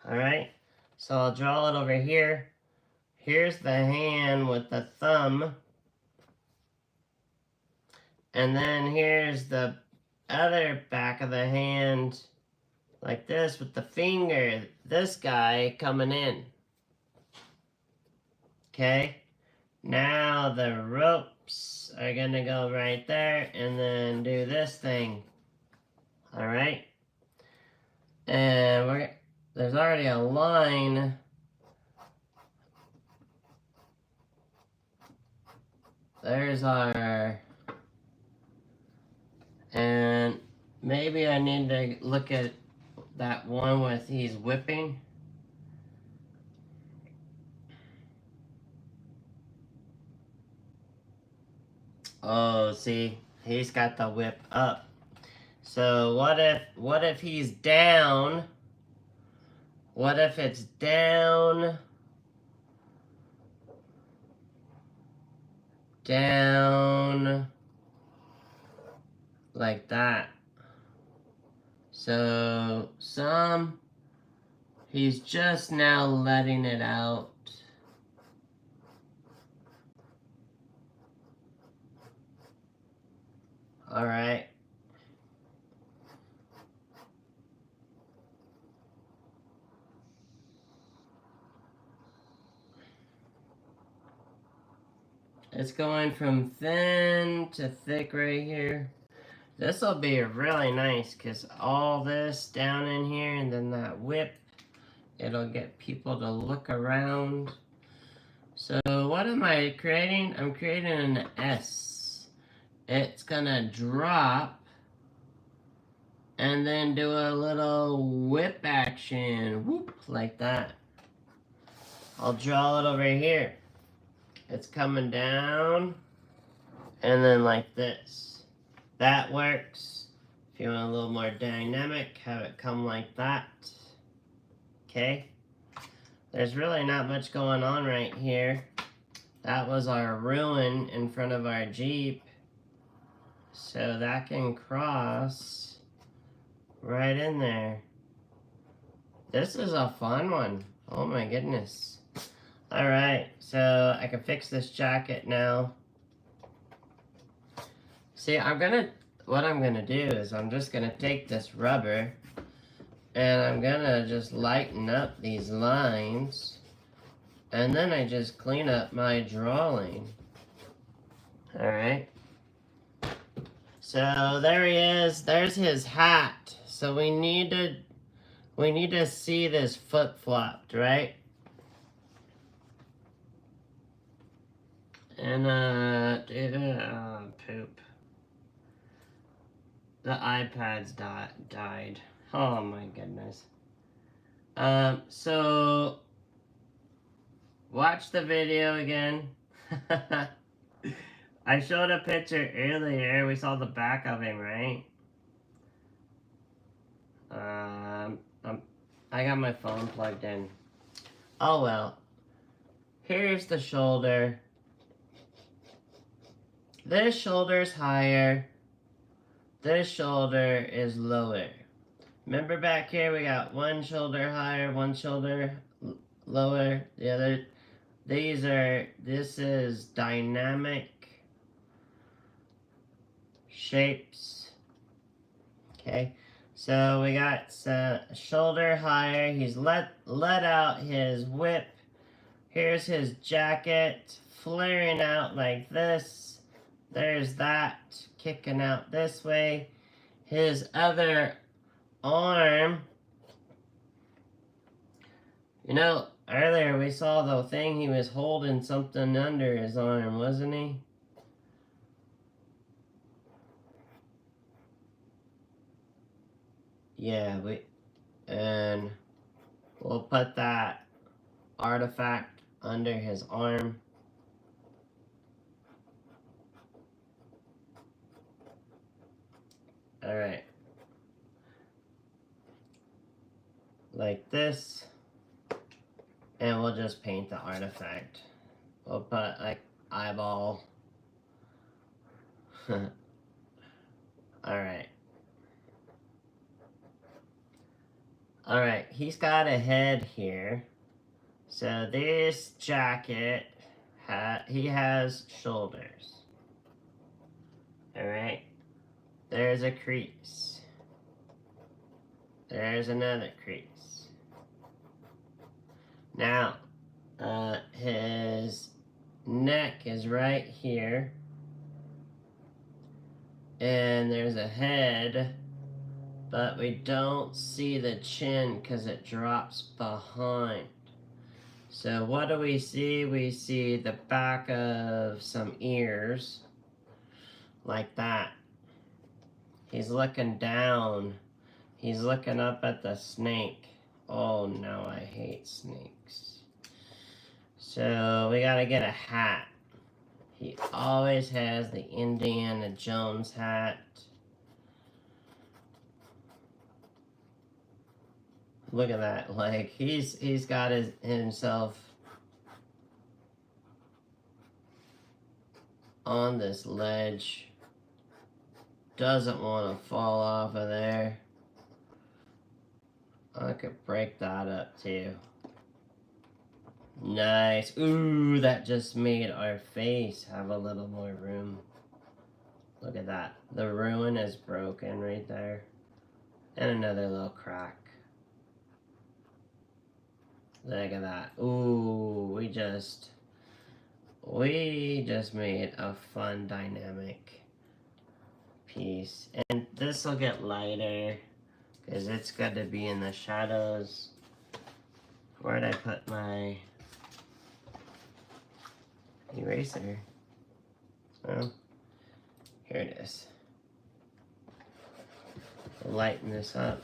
Alright? So I'll draw it over here. Here's the hand with the thumb. And then here's the other back of the hand like this with the finger. This guy coming in. Okay? Now the ropes are going to go right there and then do this thing. Alright? And there's already a line. There's our... And maybe I need to look at that one with he's whipping. Oh, see, he's got the whip up. So what if he's down? What if it's down? Down like that. So he's just now letting it out. All right. It's going from thin to thick right here. This will be really nice because all this down in here and then that whip, it'll get people to look around. So what am I creating? I'm creating an S. It's gonna drop and then do a little whip action, whoop, like that. I'll draw it over here. It's coming down and then like this. That works. If you want a little more dynamic, have it come like that. Okay? There's really not much going on right here. That was our ruin in front of our Jeep. So that can cross right in there. This is a fun one. Oh my goodness. Alright, so I can fix this jacket now. See, what I'm gonna do is I'm just gonna take this rubber and I'm gonna just lighten up these lines and then I just clean up my drawing. Alright. So there he is. There's his hat. So we need to see this flip-flopped, right? And, poop. The iPad's died. Oh my goodness. So, watch the video again. I showed a picture earlier. We saw the back of him, right? I got my phone plugged in. Oh well. Here's the shoulder. This shoulder's higher. This shoulder is lower. Remember back here we got one shoulder higher, one shoulder lower. The other, this is dynamic shapes. Okay, so we got shoulder higher. He's let out his whip. Here's his jacket flaring out like this. There's that kicking out this way. His other arm. You know, earlier we saw the thing, he was holding something under his arm, wasn't he? Yeah, and we'll put that artifact under his arm. Alright. Like this. And we'll just paint the artifact. We'll put like eyeball. Alright. Alright, he's got a head here. So this jacket, he has shoulders. Alright. There's a crease. There's another crease. Now, his neck is right here. And there's a head, but we don't see the chin because it drops behind. So what do we see? We see the back of some ears, like that. He's looking down. He's looking up at the snake. Oh no, I hate snakes. So we gotta get a hat. He always has the Indiana Jones hat. Look at that, like he's got himself on this ledge. Doesn't want to fall off of there. I could break that up too. Nice. Ooh, that just made our face have a little more room. Look at that. The ruin is broken right there. And another little crack. Look at that. Ooh, we just made a fun dynamic piece. And this will get lighter because it's got to be in the shadows. Where'd I put my eraser? Oh, here it is. Lighten this up.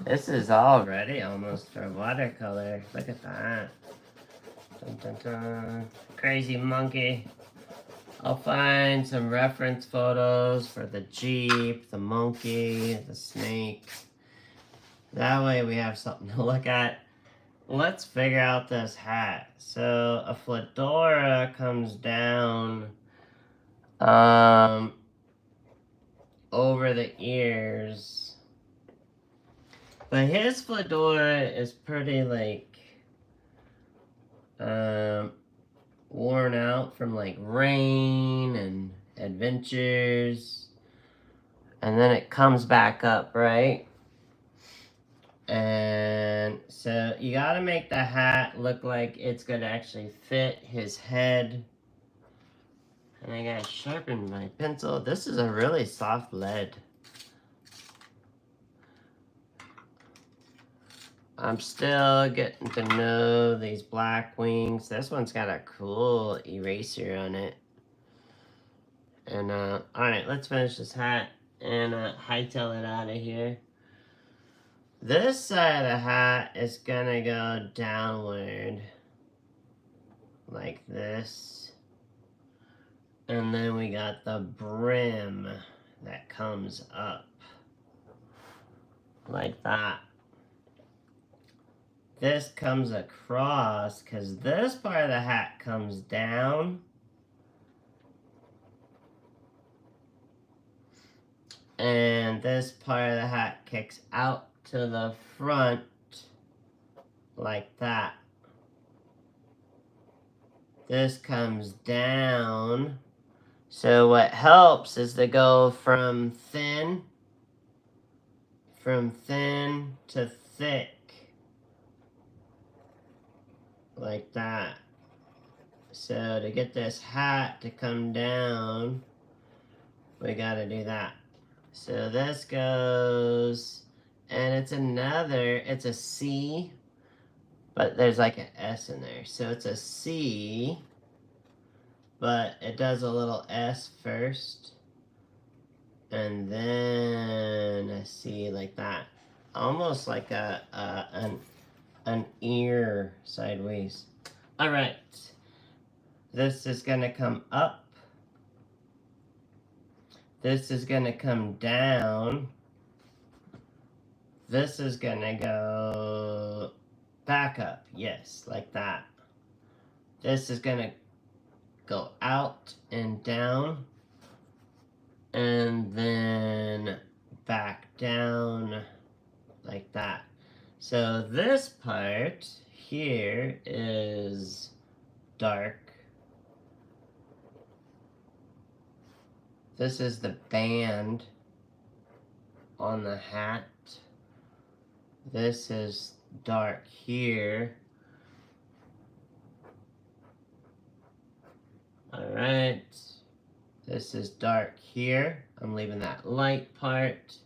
This is all ready almost for watercolor. Look at that. Dun, dun, dun. Crazy monkey. I'll find some reference photos for the Jeep, the monkey, the snake. That way we have something to look at. Let's figure out this hat. So a fedora comes down over the ears. But his fedora is pretty like worn out from like rain and adventures. And then it comes back up, right? And so you gotta make the hat look like it's gonna actually fit his head. And I gotta sharpen my pencil. This is a really soft lead. I'm still getting to know these black wings. This one's got a cool eraser on it. And, alright, let's finish this hat and hightail it out of here. This side of the hat is gonna go downward. Like this. And then we got the brim that comes up. Like that. This comes across because this part of the hat comes down. And this part of the hat kicks out to the front like that. This comes down. So what helps is to go from thin to thick. Like that. So to get this hat to come down, we gotta do that. So this goes, and it's a C, but there's like an S in there. So it's a C, but it does a little S first, and then a C like that. Almost like an ear sideways. All right, this is gonna come up. This is gonna come down. This is gonna go back up, yes, like that. This is gonna go out and down, and then back down, like that. So this part here is dark. This is the band on the hat. This is dark here. Alright. This is dark here. I'm leaving that light part.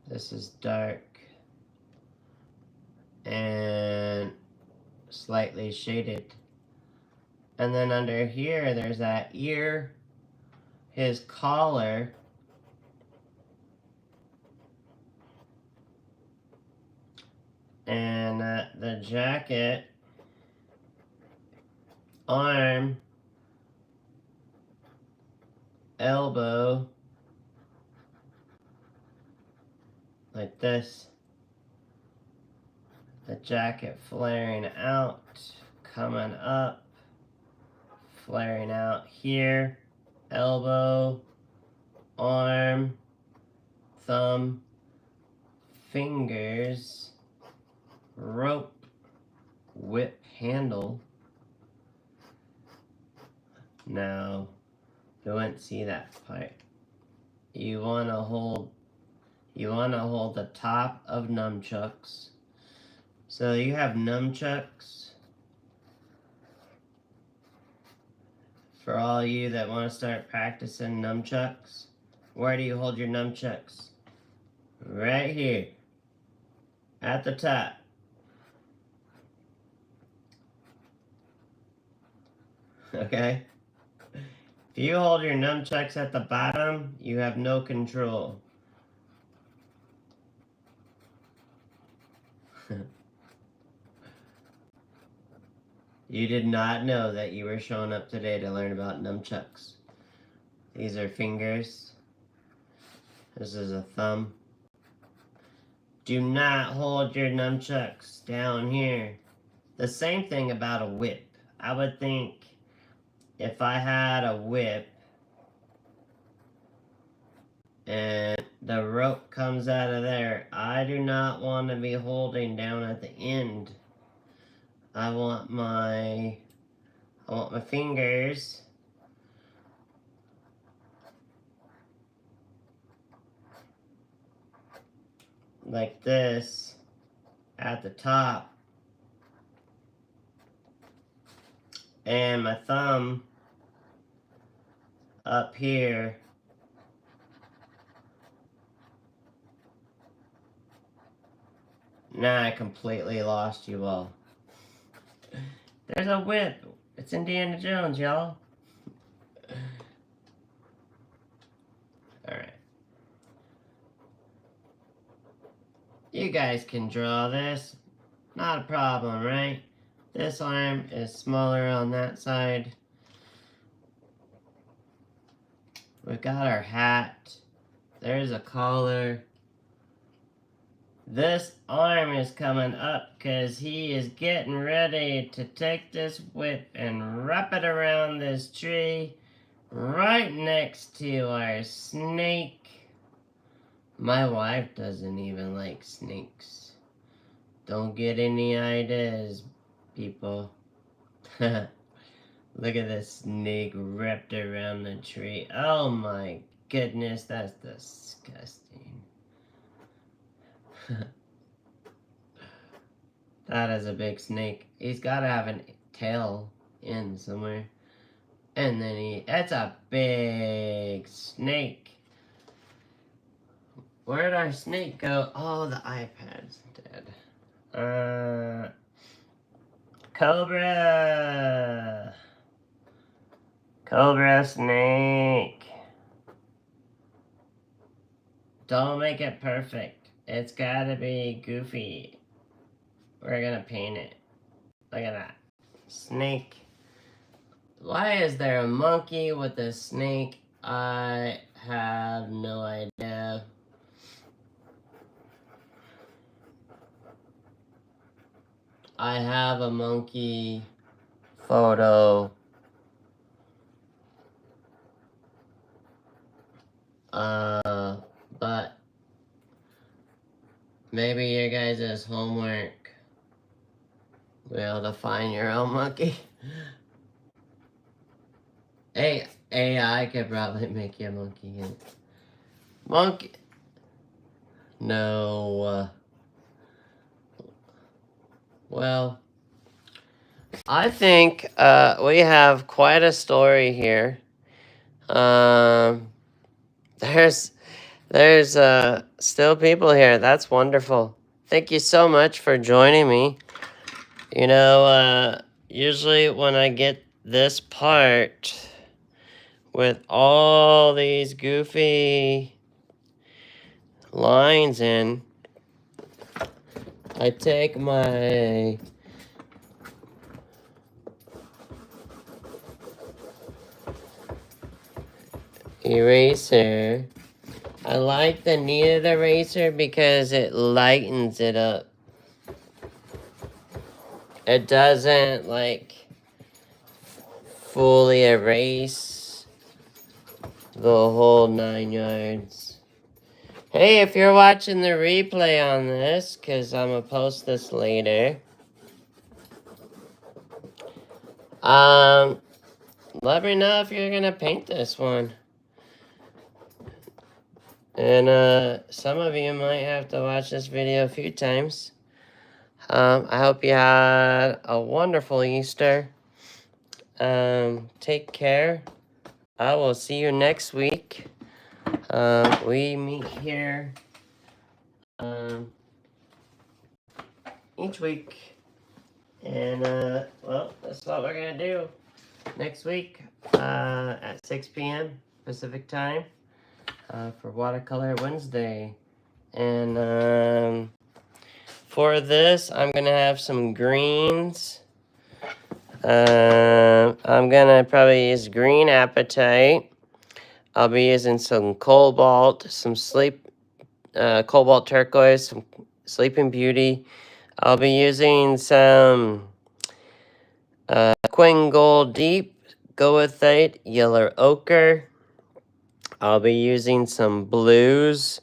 This is dark and slightly shaded. And then under here, there's that ear, his collar, and the jacket, arm, elbow, like this. The jacket flaring out, coming up, flaring out here, elbow, arm, thumb, fingers, rope, whip handle. Now, you wouldn't see that part. You wanna hold the top of nunchucks. So you have nunchucks. For all you that want to start practicing nunchucks, where do you hold your nunchucks? Right here. At the top. Okay? If you hold your nunchucks at the bottom, you have no control. You did not know that you were showing up today to learn about nunchucks. These are fingers. This is a thumb. Do not hold your nunchucks down here. The same thing about a whip. I would think if I had a whip and the rope comes out of there, I do not want to be holding down at the end. I want my fingers like this at the top, and my thumb up here Nah, I completely lost you all. There's a whip. It's Indiana Jones, y'all. Alright. You guys can draw this. Not a problem, right? This arm is smaller on that side. We've got our hat. There's a collar. This arm is coming up because he is getting ready to take this whip and wrap it around this tree right next to our snake. My wife doesn't even like snakes. Don't get any ideas, people. Look at this snake wrapped around the tree. Oh my goodness, that's disgusting. That is a big snake. He's got to have a tail in somewhere. And then that's a big snake. Where'd our snake go? Oh, the iPad's dead. Cobra. Cobra snake. Don't make it perfect. It's gotta be goofy. We're gonna paint it. Look at that. Snake. Why is there a monkey with a snake? I have no idea. I have a monkey photo. But maybe your guys' homework will be able to find your own monkey. Hey, AI could probably make you a monkey. Monkey. No. Well, I think we have quite a story here. There's still people here. That's wonderful. Thank you so much for joining me. You know, usually when I get this part with all these goofy lines in, I take my eraser. I like the kneaded eraser because it lightens it up. It doesn't like fully erase the whole 9 yards. Hey, if you're watching the replay on this, because I'm going to post this later, let me know if you're going to paint this one. And some of you might have to watch this video a few times. I hope you had a wonderful Easter. Take care. I will see you next week. We meet here each week. And, well, that's what we're going to do next week at 6 p.m. Pacific time for Watercolor Wednesday. And for this, I'm going to have some greens. I'm going to probably use green apatite. I'll be using some cobalt, some cobalt turquoise, some Sleeping Beauty. I'll be using some Queen Gold Deep, Goethite, Yellow Ochre. I'll be using some blues,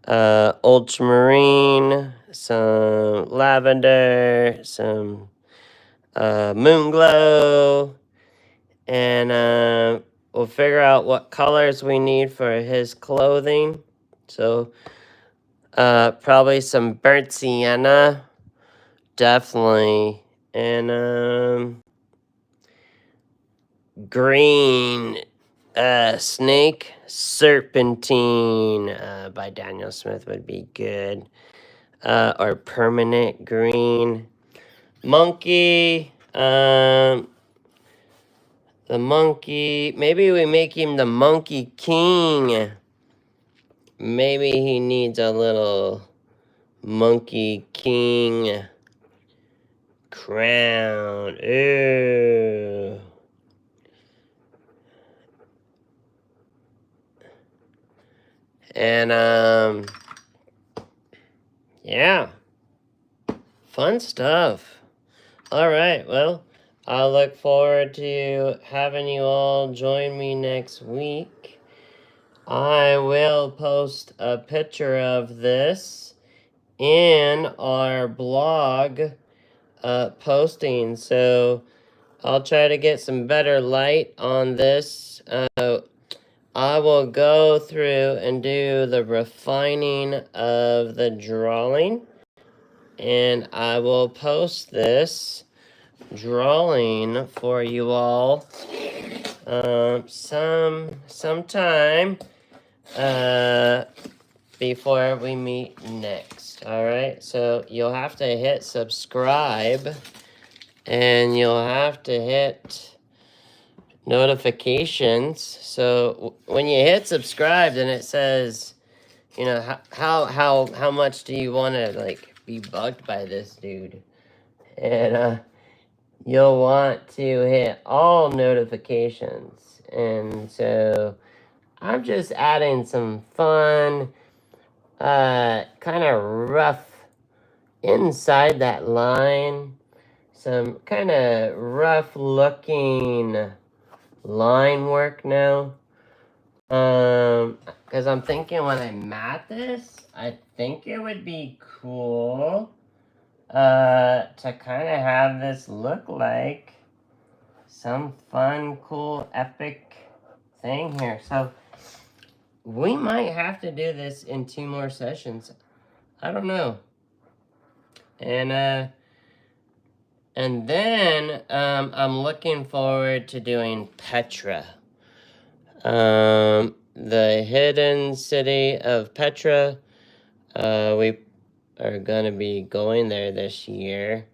ultramarine, some lavender, some moon glow, and we'll figure out what colors we need for his clothing. So probably some burnt sienna, definitely, and green snake serpentine by Daniel Smith would be good. or permanent green. Monkey, the monkey, maybe we make him the Monkey King. Maybe he needs a little Monkey King crown. Ooh. And, yeah. Fun stuff. All right, well, I look forward to having you all join me next week. I will post a picture of this in our blog posting, so I'll try to get some better light on this. I will go through and do the refining of the drawing, and I will post this drawing for you all sometime before we meet next. All right, so you'll have to hit subscribe, and you'll have to hit notifications. So when you hit subscribe, then it says, you know, how much do you want to like be bugged by this dude, and you'll want to hit all notifications. And so I'm just adding some fun, kind of rough inside that line, some kind of rough looking line work now. Because I'm thinking when I mat this, I think it would be cool to kind of have this look like some fun, cool, epic thing here. So we might have to do this in 2 more sessions. I don't know. And then I'm looking forward to doing Petra. The hidden city of Petra. We are going to be going there this year.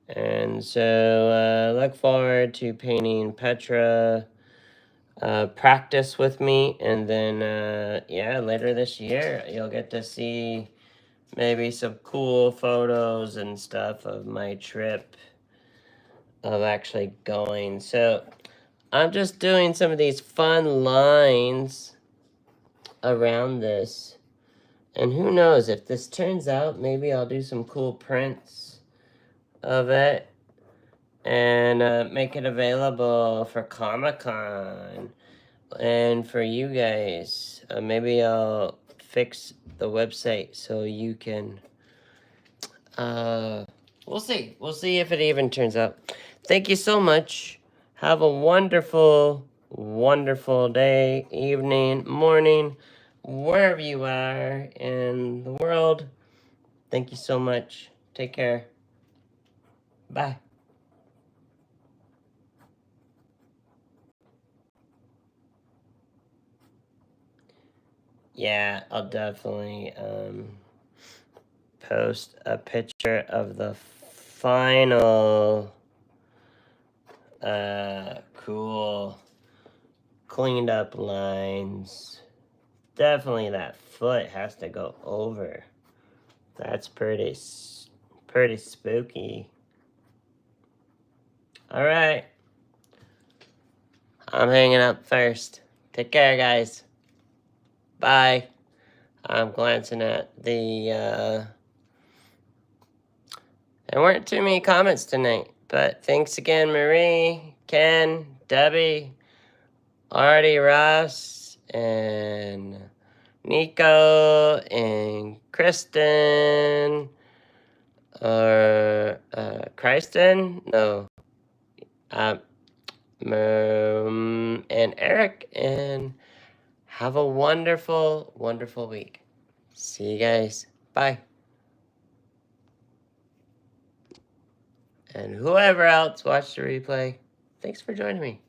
And so look forward to painting Petra. Practice with me, and then yeah, later this year you'll get to see maybe some cool photos and stuff of my trip of actually going. So I'm just doing some of these fun lines around this, and who knows, if this turns out, maybe I'll do some cool prints of it and make it available for Comic-Con. And for you guys, maybe I'll fix the website so you can, we'll see. We'll see if it even turns out. Thank you so much. Have a wonderful, wonderful day, evening, morning, wherever you are in the world. Thank you so much. Take care. Bye. Yeah, I'll definitely post a picture of the final cool cleaned up lines. Definitely that foot has to go over. That's pretty spooky. All right, I'm hanging up first. Take care, guys. Bye. I'm glancing at the there weren't too many comments tonight, but thanks again, Marie, Ken, Debbie, Artie, Ross, and Nico, and Kristen, or Kristen? No. And Eric, and have a wonderful, wonderful week. See you guys. Bye. And whoever else watched the replay, thanks for joining me.